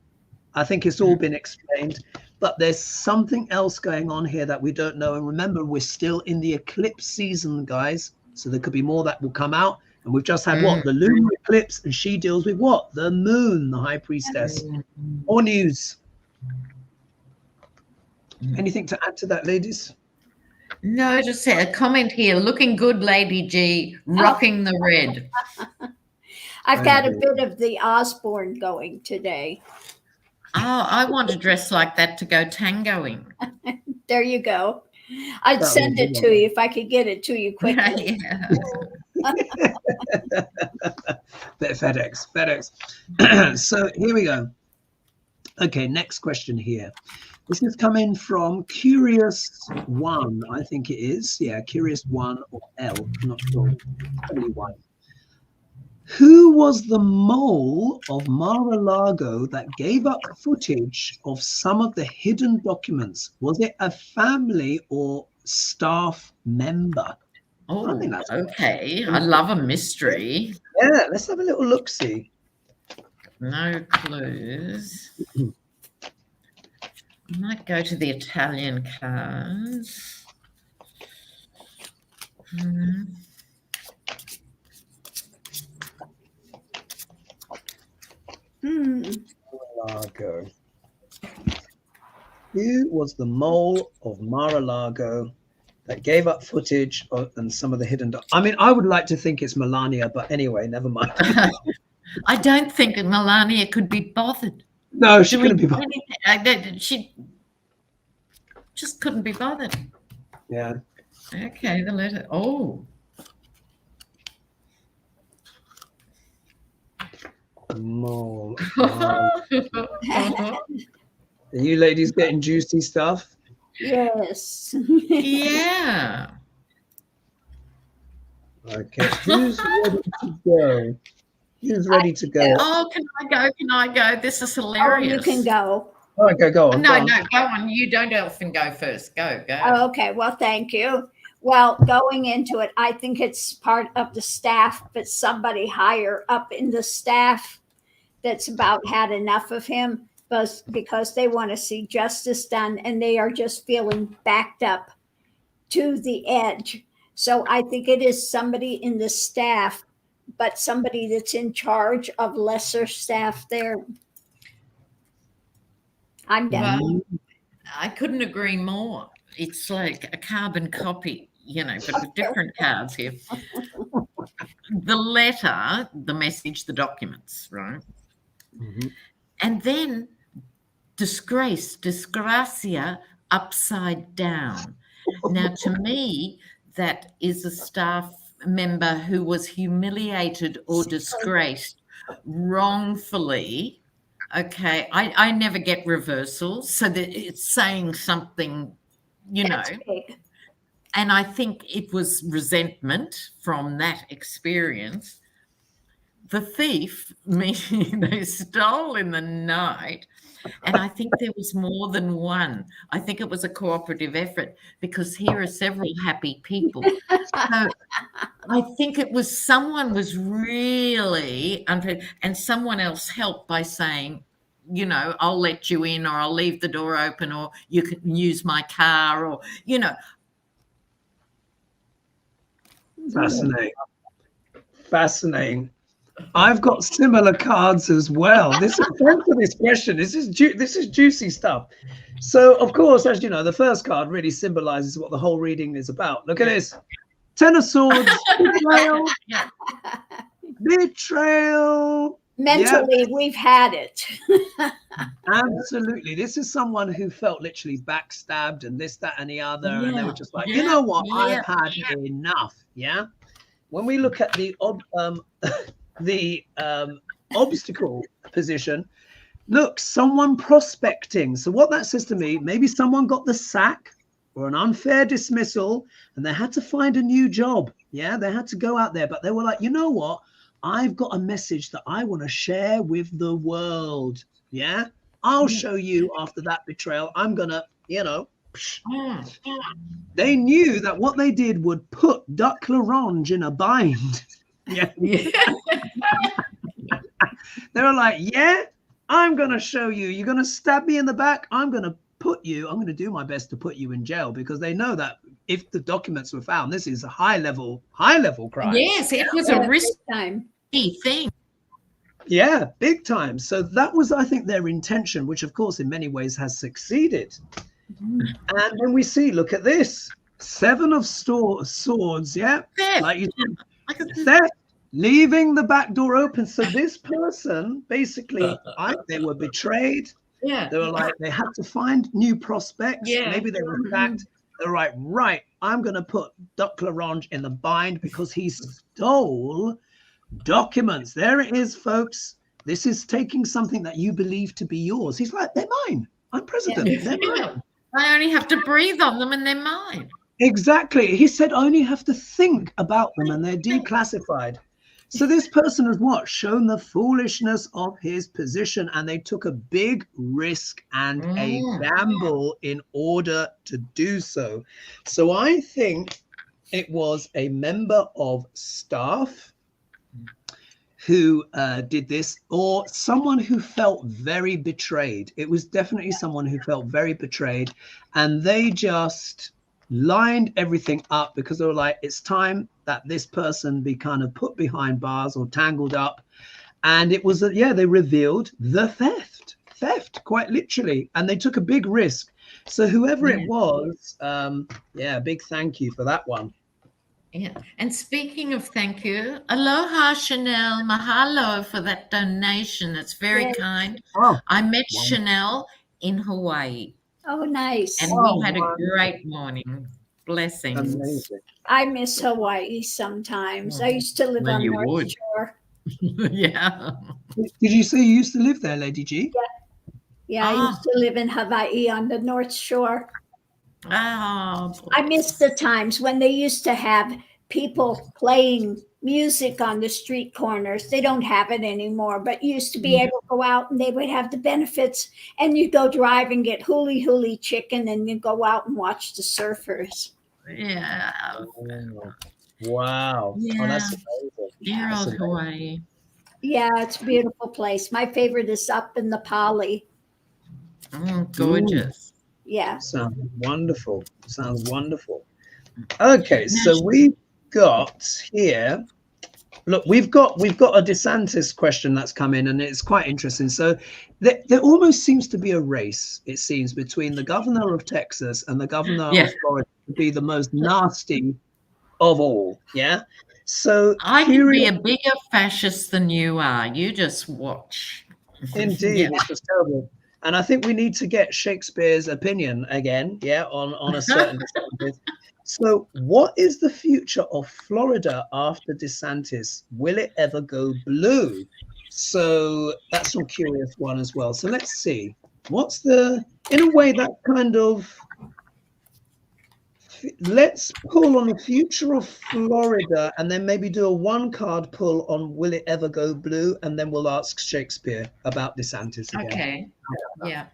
I think it's all been explained, but there's something else going on here that we don't know. And remember, we're still in the eclipse season, guys. So there could be more that will come out. And we've just had what? The lunar eclipse, and she deals with what? The moon, the High Priestess. More news. Anything to add to that, ladies? No, just a comment here. Looking good, Lady G. Rocking the red. I've got a bit of the Osborne going today. Oh, I want to dress like that to go tangoing. There you go. I'd send it to you if I could get it to you quickly. FedEx. So here we go. Okay, next question here. This is coming from Curious One, I think it is. Yeah, Curious One or L, I'm not sure. Probably One. Who was the mole of Mar-a-Lago that gave up footage of some of the hidden documents? Was it a family or staff member? Oh, okay. I love a mystery. Yeah, let's have a little look-see. No clues. I might go to the Italian cards. Mar-a-Lago. Who was the mole of Mar-a-Lago that gave up footage and some of the hidden I mean, I would like to think it's Melania, but anyway, never mind. I don't think that Melania could be bothered. No, she couldn't be bothered. She just couldn't be bothered. Yeah. Okay, the letter. Oh. Mole. Are you ladies getting juicy stuff? Yes. Yeah. Okay. Who's ready to go? Who's ready to go? Oh, can I go? Can I go? This is hilarious. Oh, you can go. Okay, go on. No, go on. You don't often go first. Go. Oh, okay. Well, thank you. Well, going into it, I think it's part of the staff, but somebody higher up in the staff that's about had enough of him, but because they want to see justice done and they are just feeling backed up to the edge. So I think it is somebody in the staff, but somebody that's in charge of lesser staff there. I'm done. Well, I couldn't agree more. It's like a carbon copy, but with different cards here. The letter, the message, the documents, right? Mm-hmm. And then disgracia, upside down. Now, to me, that is a staff member who was humiliated or disgraced wrongfully. Okay, I never get reversals, so that it's saying something, and I think it was resentment from that experience. The thief, meaning they stole in the night, and I think there was more than one. I think it was a cooperative effort because here are several happy people. So I think it was someone was really unfair, and someone else helped by saying, I'll let you in, or I'll leave the door open, or you can use my car, or, Fascinating. I've got similar cards as well. Thanks for this question. This is juicy stuff. So, of course, as you know, the first card really symbolizes what the whole reading is about. Look at this. Ten of Swords. Betrayal. Mentally, we've had it. Absolutely. This is someone who felt literally backstabbed and this, that, and the other. And they were just like, Yeah. you know what? Yeah. I've had enough. Yeah. When we look at the obstacle position, look, someone prospecting. So what that says to me, maybe someone got the sack or an unfair dismissal and they had to find a new job. Yeah, they had to go out there, but they were like, you know what? I've got a message that I want to share with the world. Yeah, I'll show you after that betrayal. I'm gonna, you know. They knew that what they did would put Dr.Lena in a bind. Yeah. They were like, yeah, I'm going to show you. You're going to stab me in the back. I'm going to do my best to put you in jail, because they know that if the documents were found, this is a high level crime. Yes, it was a risky thing. Yeah, big time. So that was, I think, their intention, which of course in many ways has succeeded. And then we see, look at this, 7 of swords. Yeah, Theft. like you said, theft, leaving the back door open. So this person basically, they were betrayed. Yeah, they were like, they had to find new prospects. Yeah. Maybe they were sacked. They're right, I'm going to put Dr.Lena in the bind because he stole documents. There it is, folks. This is taking something that you believe to be yours. He's like, they're mine. I'm president. They're mine. I only have to breathe on them and they're mine. Exactly. He said, I only have to think about them and they're declassified. So this person has what? Shown the foolishness of his position, and they took a big risk and a gamble in order to do so. So I think it was a member of staff who did this, or someone who felt very betrayed. It was definitely someone who felt very betrayed, and they just lined everything up because they were like, it's time that this person be kind of put behind bars or tangled up. And it was, they revealed the theft quite literally, and they took a big risk. So whoever it was, big thank you for that one. Yeah. And speaking of thank you, aloha, Chanel. Mahalo for that donation. That's very kind. Oh, I met Chanel in Hawaii. Oh, nice. And we had a great morning. Blessings. Amazing. I miss Hawaii sometimes. I used to live on North Shore. Yeah. Did you say you used to live there, Lady G? Yeah, I used to live in Hawaii on the North Shore. Oh, I miss the times when they used to have people playing music on the street corners. They don't have it anymore, but you used to be able to go out and they would have the benefits, and you go drive and get huli chicken and you go out and watch the surfers. yeah. Wow. Yeah. Oh, that's amazing. Dear old Hawaii. Yeah, it's a beautiful place. My favorite is up in the Pali. Gorgeous. Yeah. Sounds wonderful. Okay, so we've got here, look, we've got a DeSantis question that's come in, and it's quite interesting. So there almost seems to be a race, it seems, between the governor of Texas and the governor of Florida to be the most nasty of all. Yeah. So I can be a bigger fascist than you are. You just watch. Indeed, it's just terrible. And I think we need to get Shakespeare's opinion again, on a certain subject. So what is the future of Florida after DeSantis? Will it ever go blue? So that's a curious one as well. So let's see. In a way that kind of, let's pull on the future of Florida and then maybe do a 1-card pull on will it ever go blue? And then we'll ask Shakespeare about DeSantis again. Okay. Yeah.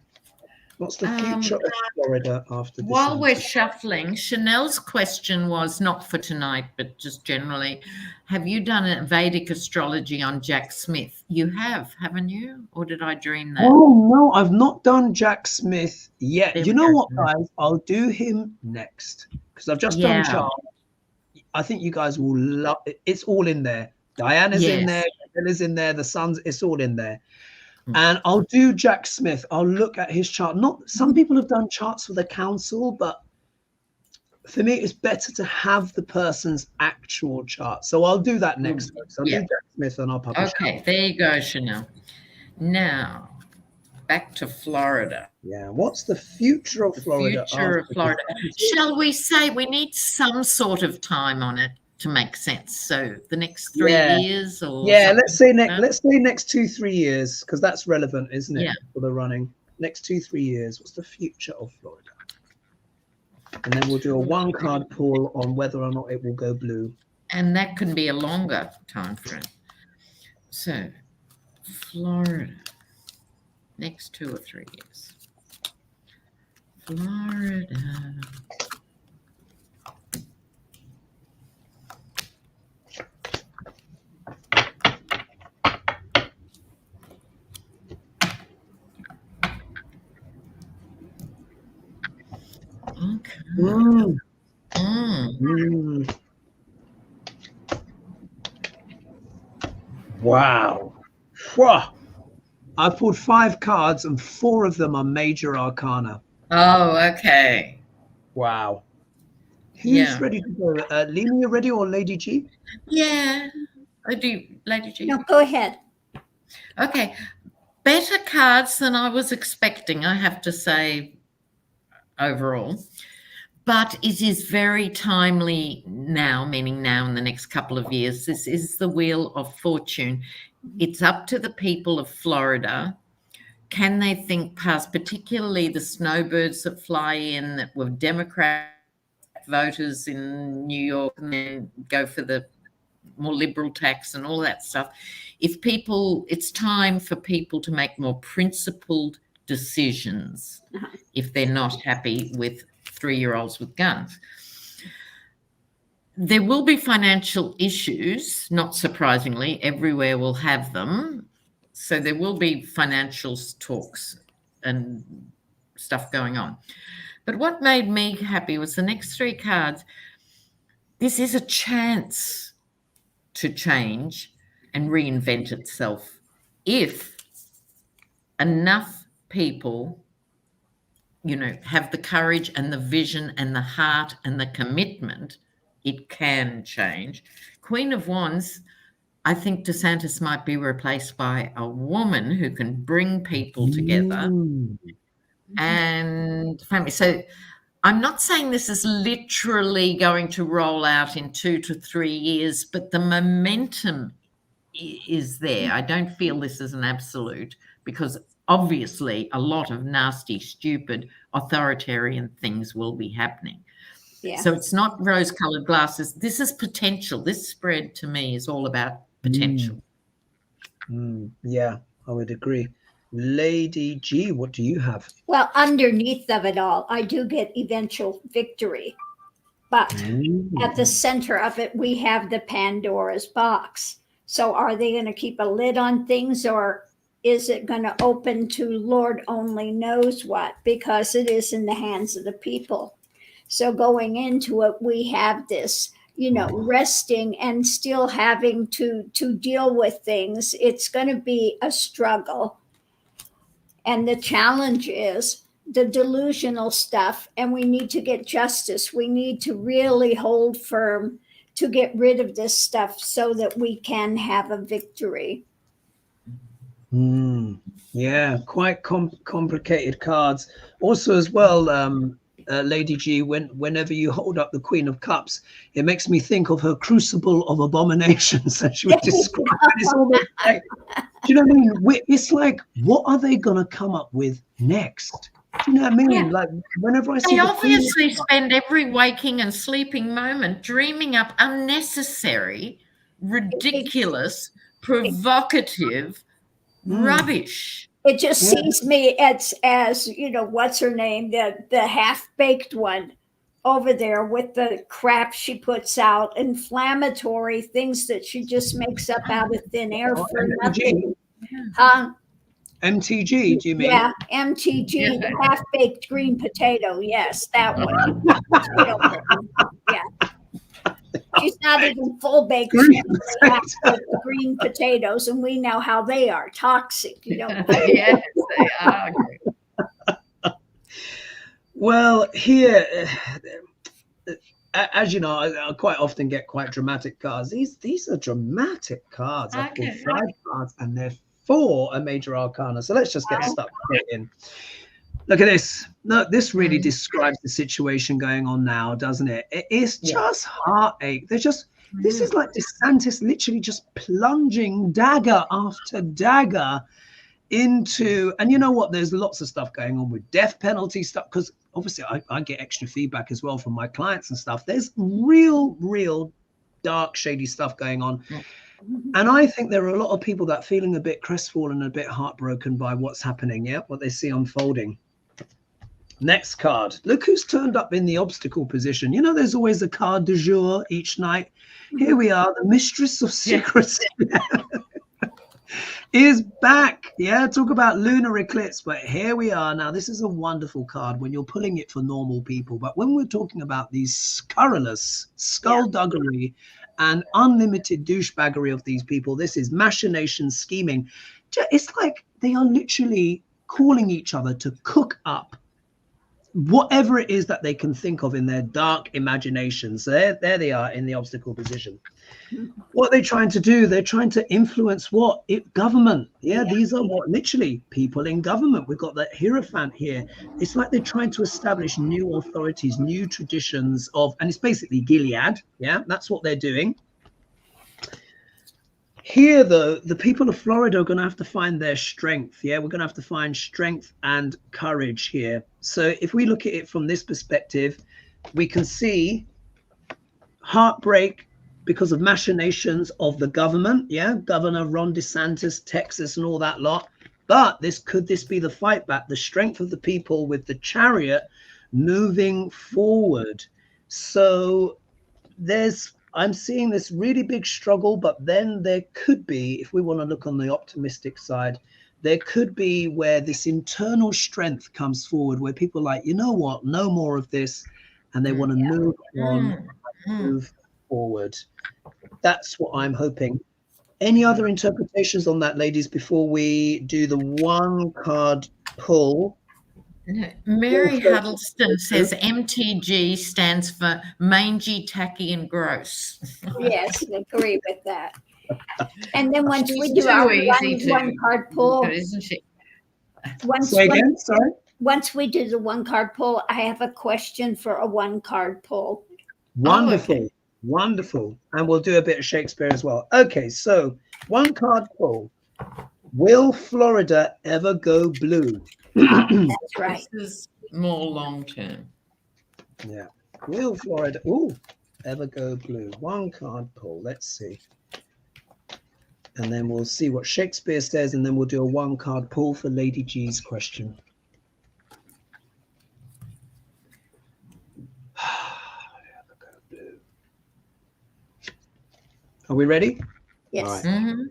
What's the future of Florida after DeSantis? While we're shuffling, Chanel's question was not for tonight, but just generally. Have you done a Vedic astrology on Jack Smith? You have, haven't you? Or did I dream that? Oh, no, I've not done Jack Smith yet. There You we know go. what, guys? I'll do him next because I've just done Charles. I think you guys will love it. It's all in there. Dianne is in there. Sheila's in there. The sons, it's all in there. And I'll do Jack Smith. I'll look at his chart. Some people have done charts for the council, but for me, it's better to have the person's actual chart. So I'll do that next week. So I'll do Jack Smith and I'll publish. Okay, there you go, Chanel. Now, back to Florida. Yeah, what's the future of Florida? Future of Florida. Shall we say we need some sort of time on it to make sense? So the next 3 years, or let's say next 2-3 years, because that's relevant, isn't it, for the running? Next 2-3 years. What's the future of Florida? And then we'll do a 1-card pull on whether or not it will go blue. And that can be a longer time frame. So, Florida, next 2 or 3 years. Florida. Okay. Wow. I pulled 5 cards and 4 of them are major arcana. Oh, okay. Wow. Who's ready to go? Lena, you ready, or Lady G? Yeah. I do, Lady G. No, go ahead. Okay. Better cards than I was expecting, I have to say, overall. But it is very timely now, meaning now in the next couple of years. This is the Wheel of Fortune. It's up to the people of Florida. Can they think past, particularly the snowbirds that fly in that were Democrat voters in New York and then go for the more liberal tax and all that stuff? It's time for people to make more principled decisions if they're not happy with 3-year-olds with guns. There will be financial issues, not surprisingly. Everywhere will have them. So there will be financial talks and stuff going on. But what made me happy was the next 3 cards. This is a chance to change and reinvent itself if enough people, have the courage and the vision and the heart and the commitment. It can change. Queen of Wands, I think DeSantis might be replaced by a woman who can bring people together and family. So I'm not saying this is literally going to roll out in 2 to 3 years, but the momentum is there. I don't feel this is an absolute, because obviously a lot of nasty, stupid, authoritarian things will be happening. Yeah. So it's not rose-colored glasses. This is potential. This spread to me is all about potential. Yeah, I would agree. Lady G, what do you have? Well, underneath of it all, I do get eventual victory. But at the center of it, we have the Pandora's box. So are they going to keep a lid on things, or is it going to open to Lord only knows what? Because it is in the hands of the people. So going into it, we have this, resting and still having to deal with things. It's going to be a struggle. And the challenge is the delusional stuff, and we need to get justice. We need to really hold firm to get rid of this stuff so that we can have a victory. Yeah, quite complicated cards. Also, as well, Lady G, whenever you hold up the Queen of Cups, it makes me think of her crucible of abominations that she would describe. It's almost like, do you know what I mean? It's like, what are they going to come up with next? Do you know what I mean? Yeah. Like, whenever I see they obviously spend every waking and sleeping moment dreaming up unnecessary, ridiculous, provocative rubbish. It just sees me as what's her name, the half-baked one over there with the crap she puts out, inflammatory things that she just makes up out of thin air for nothing. MTG, do you mean? Yeah, MTG, the half-baked green potato. Yes, that one. Yeah. She's not even full baked. Green potatoes, and we know how they are toxic. Yes, they are. Well, here, as you know, I quite often get quite dramatic cards. These are dramatic cards. I've pulled 5 cards, and they're 4 a major arcana. So let's just get stuck in. Look at this. Look, this really describes the situation going on now, doesn't it? It's just heartache. They're just, this is like DeSantis literally just plunging dagger after dagger into, and you know what? There's lots of stuff going on with death penalty stuff, because obviously I get extra feedback as well from my clients and stuff. There's real dark, shady stuff going on. And I think there are a lot of people that are feeling a bit crestfallen, a bit heartbroken by what's happening, what they see unfolding. Next card. Look who's turned up in the obstacle position. You know, there's always a card du jour each night. Here we are, the mistress of secrecy is back. Talk about lunar eclipse, but here we are. Now, this is a wonderful card when you're pulling it for normal people. But when we're talking about these scurrilous skullduggery and unlimited douchebaggery of these people, this is machination, scheming. It's like they are literally calling each other to cook up whatever it is that they can think of in their dark imaginations. There they are in the obstacle position. What are they trying to do? They're trying to influence what? Government. These are what literally people in government. We've got the Hierophant here. It's like they're trying to establish new authorities, new traditions of, and it's basically Gilead. That's what they're doing. Here, though, the people of Florida are going to have to find their strength. We're going to have to find strength and courage here. So if we look at it from this perspective, we can see heartbreak because of machinations of the government. Governor Ron DeSantis, Texas, and all that lot. But could this be the fight back, the strength of the people with the Chariot moving forward? So I'm seeing this really big struggle, but then there could be, if we want to look on the optimistic side, there could be where this internal strength comes forward, where people are like, you know what, no more of this, and they want to move on, move forward. That's what I'm hoping. Any other interpretations on that, ladies, before we do the 1 card pull? Mary Huddleston says MTG stands for mangy, tacky, and gross. Yes, I agree with that. And then once we do our one card pull, isn't she? Once we do the 1 card pull, I have a question for a 1 card pull. Wonderful, wonderful. And we'll do a bit of Shakespeare as well. Okay, so 1 card pull. Will Florida ever go blue? That's right. This is more long term. Will Florida ever go blue? 1 card pull. Let's see. And then we'll see what Shakespeare says, and then we'll do a 1 card pull for Lady G's question. Ever go blue. Are we ready? Yes.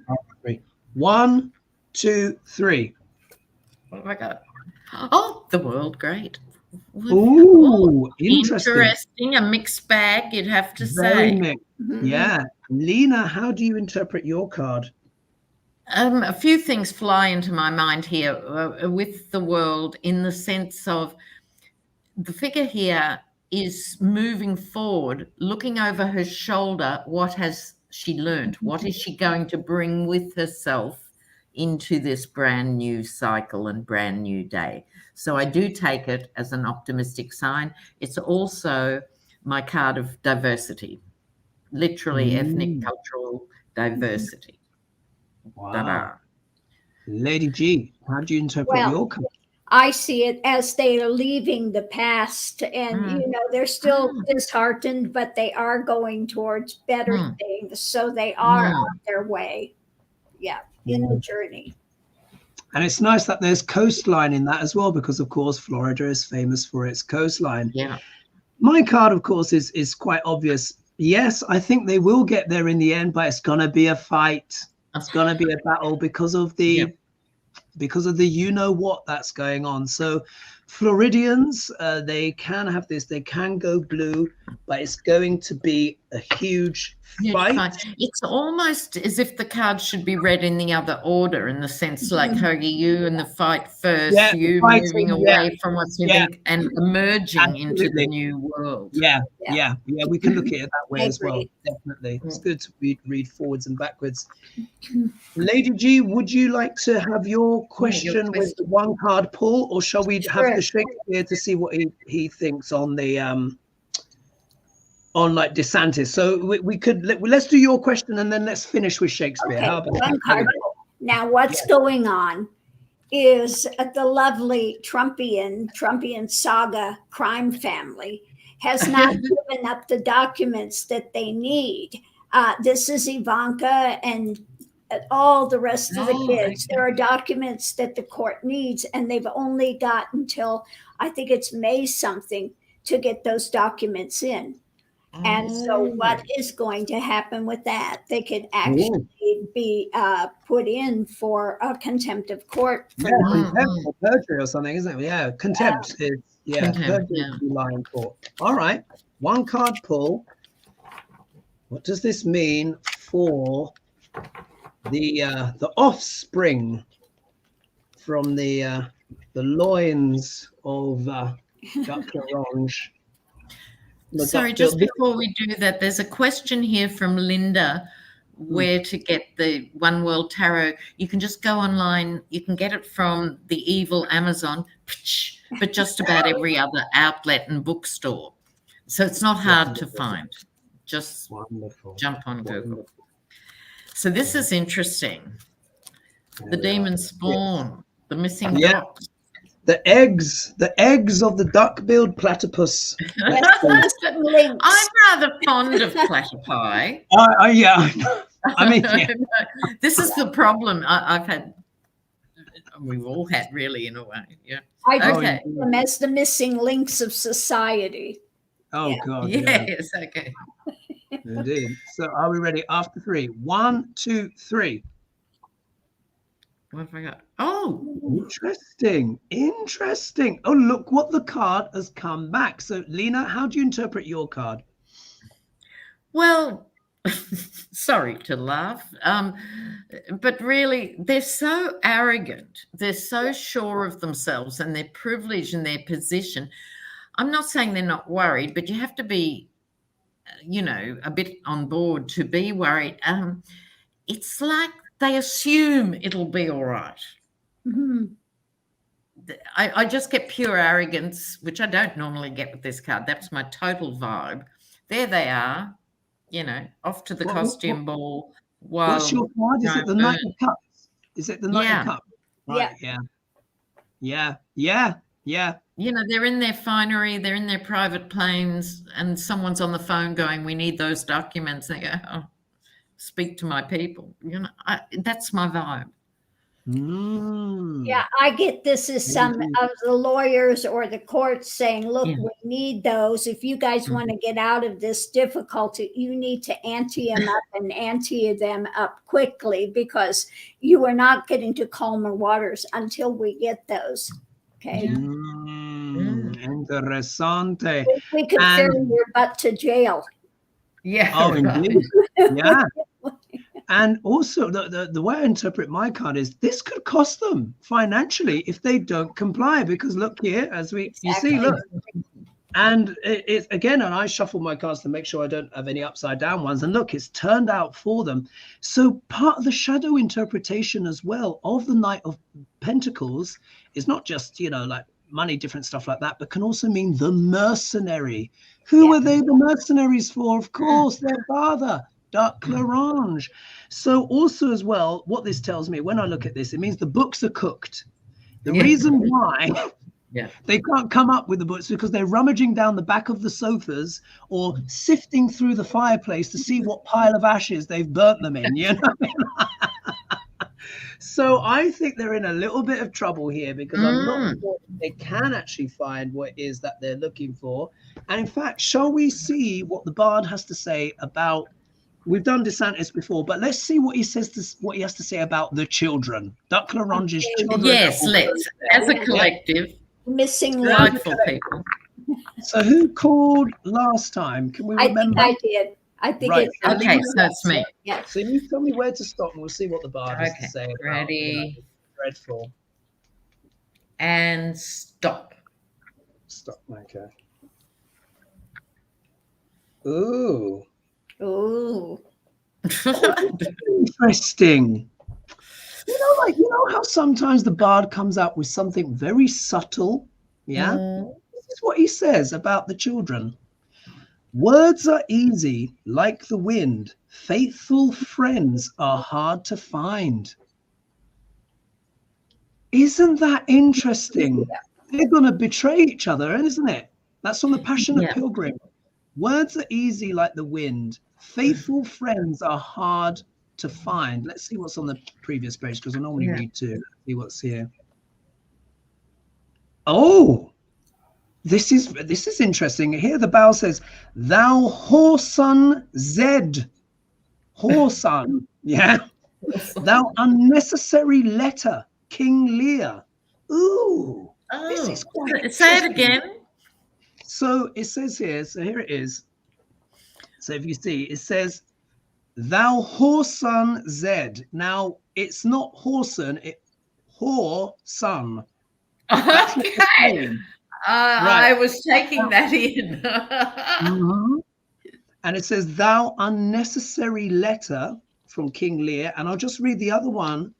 All right. 1, 2, 3. What have I got? Oh, the world great. Ooh, interesting. A mixed bag, you'd have to Very say. mixed. Lena, how do you interpret your card? A few things fly into my mind here with the world, in the sense of the figure here is moving forward, looking over her shoulder. What has she learned? What is she going to bring with herself into this brand new cycle and brand new day? So I do take it as an optimistic sign. It's also my card of diversity, literally ethnic, cultural diversity. Wow. Ta-da. Lady G, how do you interpret your card? I see it as they are leaving the past, and they're still disheartened, but they are going towards better things. So they are on their way. In the journey. And it's nice that there's coastline in that as well, because of course Florida is famous for its coastline. My card, of course, is quite obvious. Yes, I think they will get there in the end, but it's gonna be a fight. It's gonna be a battle because of the you know what that's going on. So Floridians, they can have this, they can go blue, but it's going to be a huge fight. It's almost as if the cards should be read in the other order, in the sense like Hoagie, you and the fight first, you moving away from what's living and emerging into the new world. Yeah, we can look at it that way as well. Definitely. It's good to read forwards and backwards. Lady G, would you like to have your question with the one card pull, or shall we have the Shakespeare to see what he thinks on the on like DeSantis? So we could let's do your question and then let's finish with Shakespeare. Okay, How about one card pull. Now what's going on is the lovely Trumpian saga crime family has not given up the documents that they need. This is Ivanka and all the rest of the kids. There are documents that the court needs, and they've only got until I think it's May something to get those documents in. And so what is going to happen with that? They could actually be put in for a contempt of court. Contempt or perjury or something, isn't it? Yeah, contempt is perjury line court. All right, one card pull. What does this mean for the offspring from the loins of Dr. Orange? Sorry, just before we do that, there's a question here from Linda, where to get the One World Tarot. You can just go online. You can get it from the evil Amazon, but just about every other outlet and bookstore. So it's not hard to find. Just jump on Google. So this is interesting. The demon spawn, the missing dogs. The eggs of the duck-billed platypus. I'm rather fond of platypi. Yeah. I mean, this is the problem I've had. We've all had, really, in a way. Yeah. I okay. Them as the missing links of society. Oh God. Yes. Yeah. Okay. Indeed. So, are we ready? After 3. 1, 2, 3. What have I got? Oh, interesting. Oh, look what the card has come back. So, Lena, how do you interpret your card? Well, sorry to laugh, but really, they're so arrogant. They're so sure of themselves and their privilege and their position. I'm not saying they're not worried, but you have to be, a bit on board to be worried. It's like they assume it'll be all right. Mm-hmm. I just get pure arrogance, which I don't normally get with this card. That's my total vibe. There they are, off to the costume ball. What's your card? Is it the Knight of Cups? Is it the Knight of Cups? Right, yeah. They're in their finery, they're in their private planes, and someone's on the phone going, we need those documents. They go, oh, speak to my people. That's my vibe. Yeah, I get this as some of the lawyers or the courts saying, look, we need those. If you guys want to get out of this difficulty, you need to ante them up and ante them up quickly, because you are not getting to calmer waters until we get those. Okay. Interessante. We could ferry your butt to jail. Yeah. Oh, indeed. Yeah. And also, the way I interpret my card is this could cost them financially if they don't comply, because look here, you see, look. And it's again, and I shuffle my cards to make sure I don't have any upside down ones. And look, it's turned out for them. So part of the shadow interpretation as well of the Knight of Pentacles is not just, like money, different stuff like that, but can also mean the mercenary. Who are they the mercenaries for? Of course, their father, Dr. Orange. So also as well, what this tells me, when I look at this, it means the books are cooked. The reason why they can't come up with the books because they're rummaging down the back of the sofas or sifting through the fireplace to see what pile of ashes they've burnt them in, So I think they're in a little bit of trouble here, because I'm not sure they can actually find what it is that they're looking for. And in fact, shall we see what the Bard has to say about, we've done DeSantis before, but let's see what he says what he has to say about the children. Dr. Orange's children. Yes, let's, as a collective. Missing link. Delightful people. So who called last time? Can we I remember? think I did. I think Right. it's Okay, so it's me. Yes. So you tell me where to stop and we'll see what the bard has to Okay, say about, ready. dreadful. And stop. Stop. Okay. Ooh. Ooh. Interesting. You know how sometimes the bard comes out with something very subtle? Yeah. This is what he says about the children. Words are easy, like the wind. Faithful friends are hard to find. Isn't that interesting? They're going to betray each other, isn't it? That's from the Passion of Pilgrim. Words are easy like the wind. Faithful friends are hard to find. Let's see what's on the previous page, because I normally read to see what's here. Oh, this is interesting. Here the bow says, "Thou whoreson Zed, whoreson, yeah, thou unnecessary letter, King Lear." Ooh, this is quite say it again. So it says here. So here it is. So if you see, it says, "Thou whoreson Zed." Now it's not whoreson, it's whoreson. Okay. Right. I was taking that in. And it says, "Thou unnecessary letter," from King Lear. And I'll just read the other one.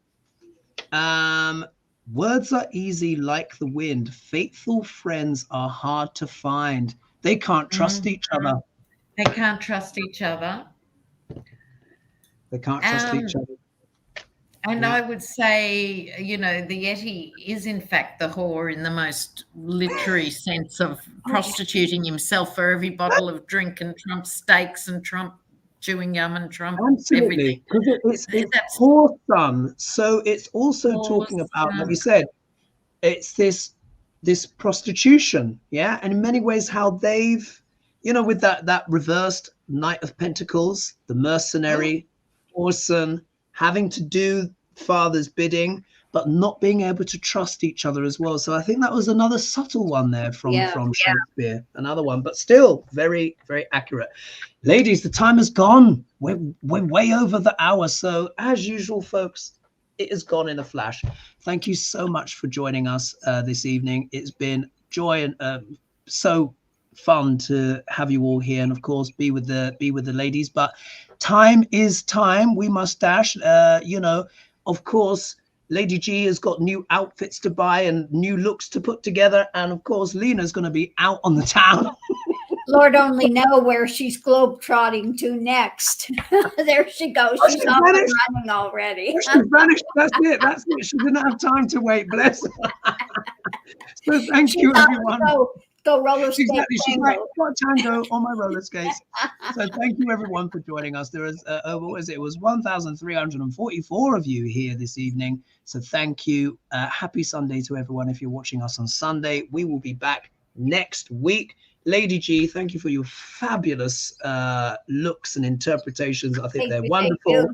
Words are easy like the wind. Faithful friends are hard to find. They can't trust each other. They can't trust each other. They can't trust each other. And I would say, you know, the Yeti is in fact the whore in the most literary sense of prostituting himself for every bottle of drink and Trump steaks and Trump chewing gum and Trump everything. Because it's whoreson. So it's also talking about, like you said, it's this prostitution, yeah, and in many ways how they've, you know, with that reversed Knight of Pentacles, the mercenary person having to do father's bidding, but not being able to trust each other as well. So I think that was another subtle one there from Shakespeare, another one, but still very, very accurate. Ladies, the time has gone. We're way over the hour. So as usual, folks, it has gone in a flash. Thank you so much for joining us this evening. It's been joy and so fun to have you all here, and of course be with the ladies. But time is time. We must dash. You know, of course, Lady G has got new outfits to buy and new looks to put together, and of course Lena's going to be out on the town. Lord only know where she's globe-trotting to next. There she goes. She's off and running already. She's vanished. That's it. That's it. She didn't have time to wait. Bless her. So thank you, everyone. Go roller skate. Exactly. She's like, got tango on my roller skates. So thank you, everyone, for joining us. There is, what was it? It was 1,344 of you here this evening. So thank you. Happy Sunday to everyone. If you're watching us on Sunday, we will be back next week. Lady G, thank you for your fabulous looks and interpretations. I think they're wonderful.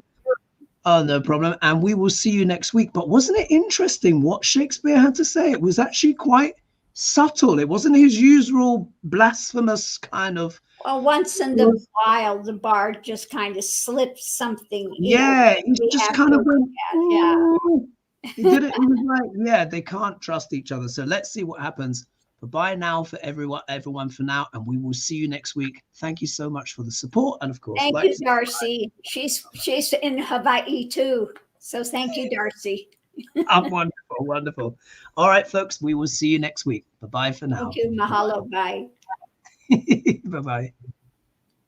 Oh, no problem. And we will see you next week. But wasn't it interesting what Shakespeare had to say? It was actually quite subtle. It wasn't his usual blasphemous kind of. Well, once in the while, the bard just kind of slips something. Yeah, he just kind of went. He did it. He was like, yeah, they can't trust each other. So let's see what happens. But bye now for everyone for now, and we will see you next week. Thank you so much for the support, and of course, thank you, Darcy. She's in Hawaii too, so thank you, Darcy. Wonderful. All right, folks, we will see you next week. Bye bye for now. Thank you. Mahalo. Bye. Bye bye.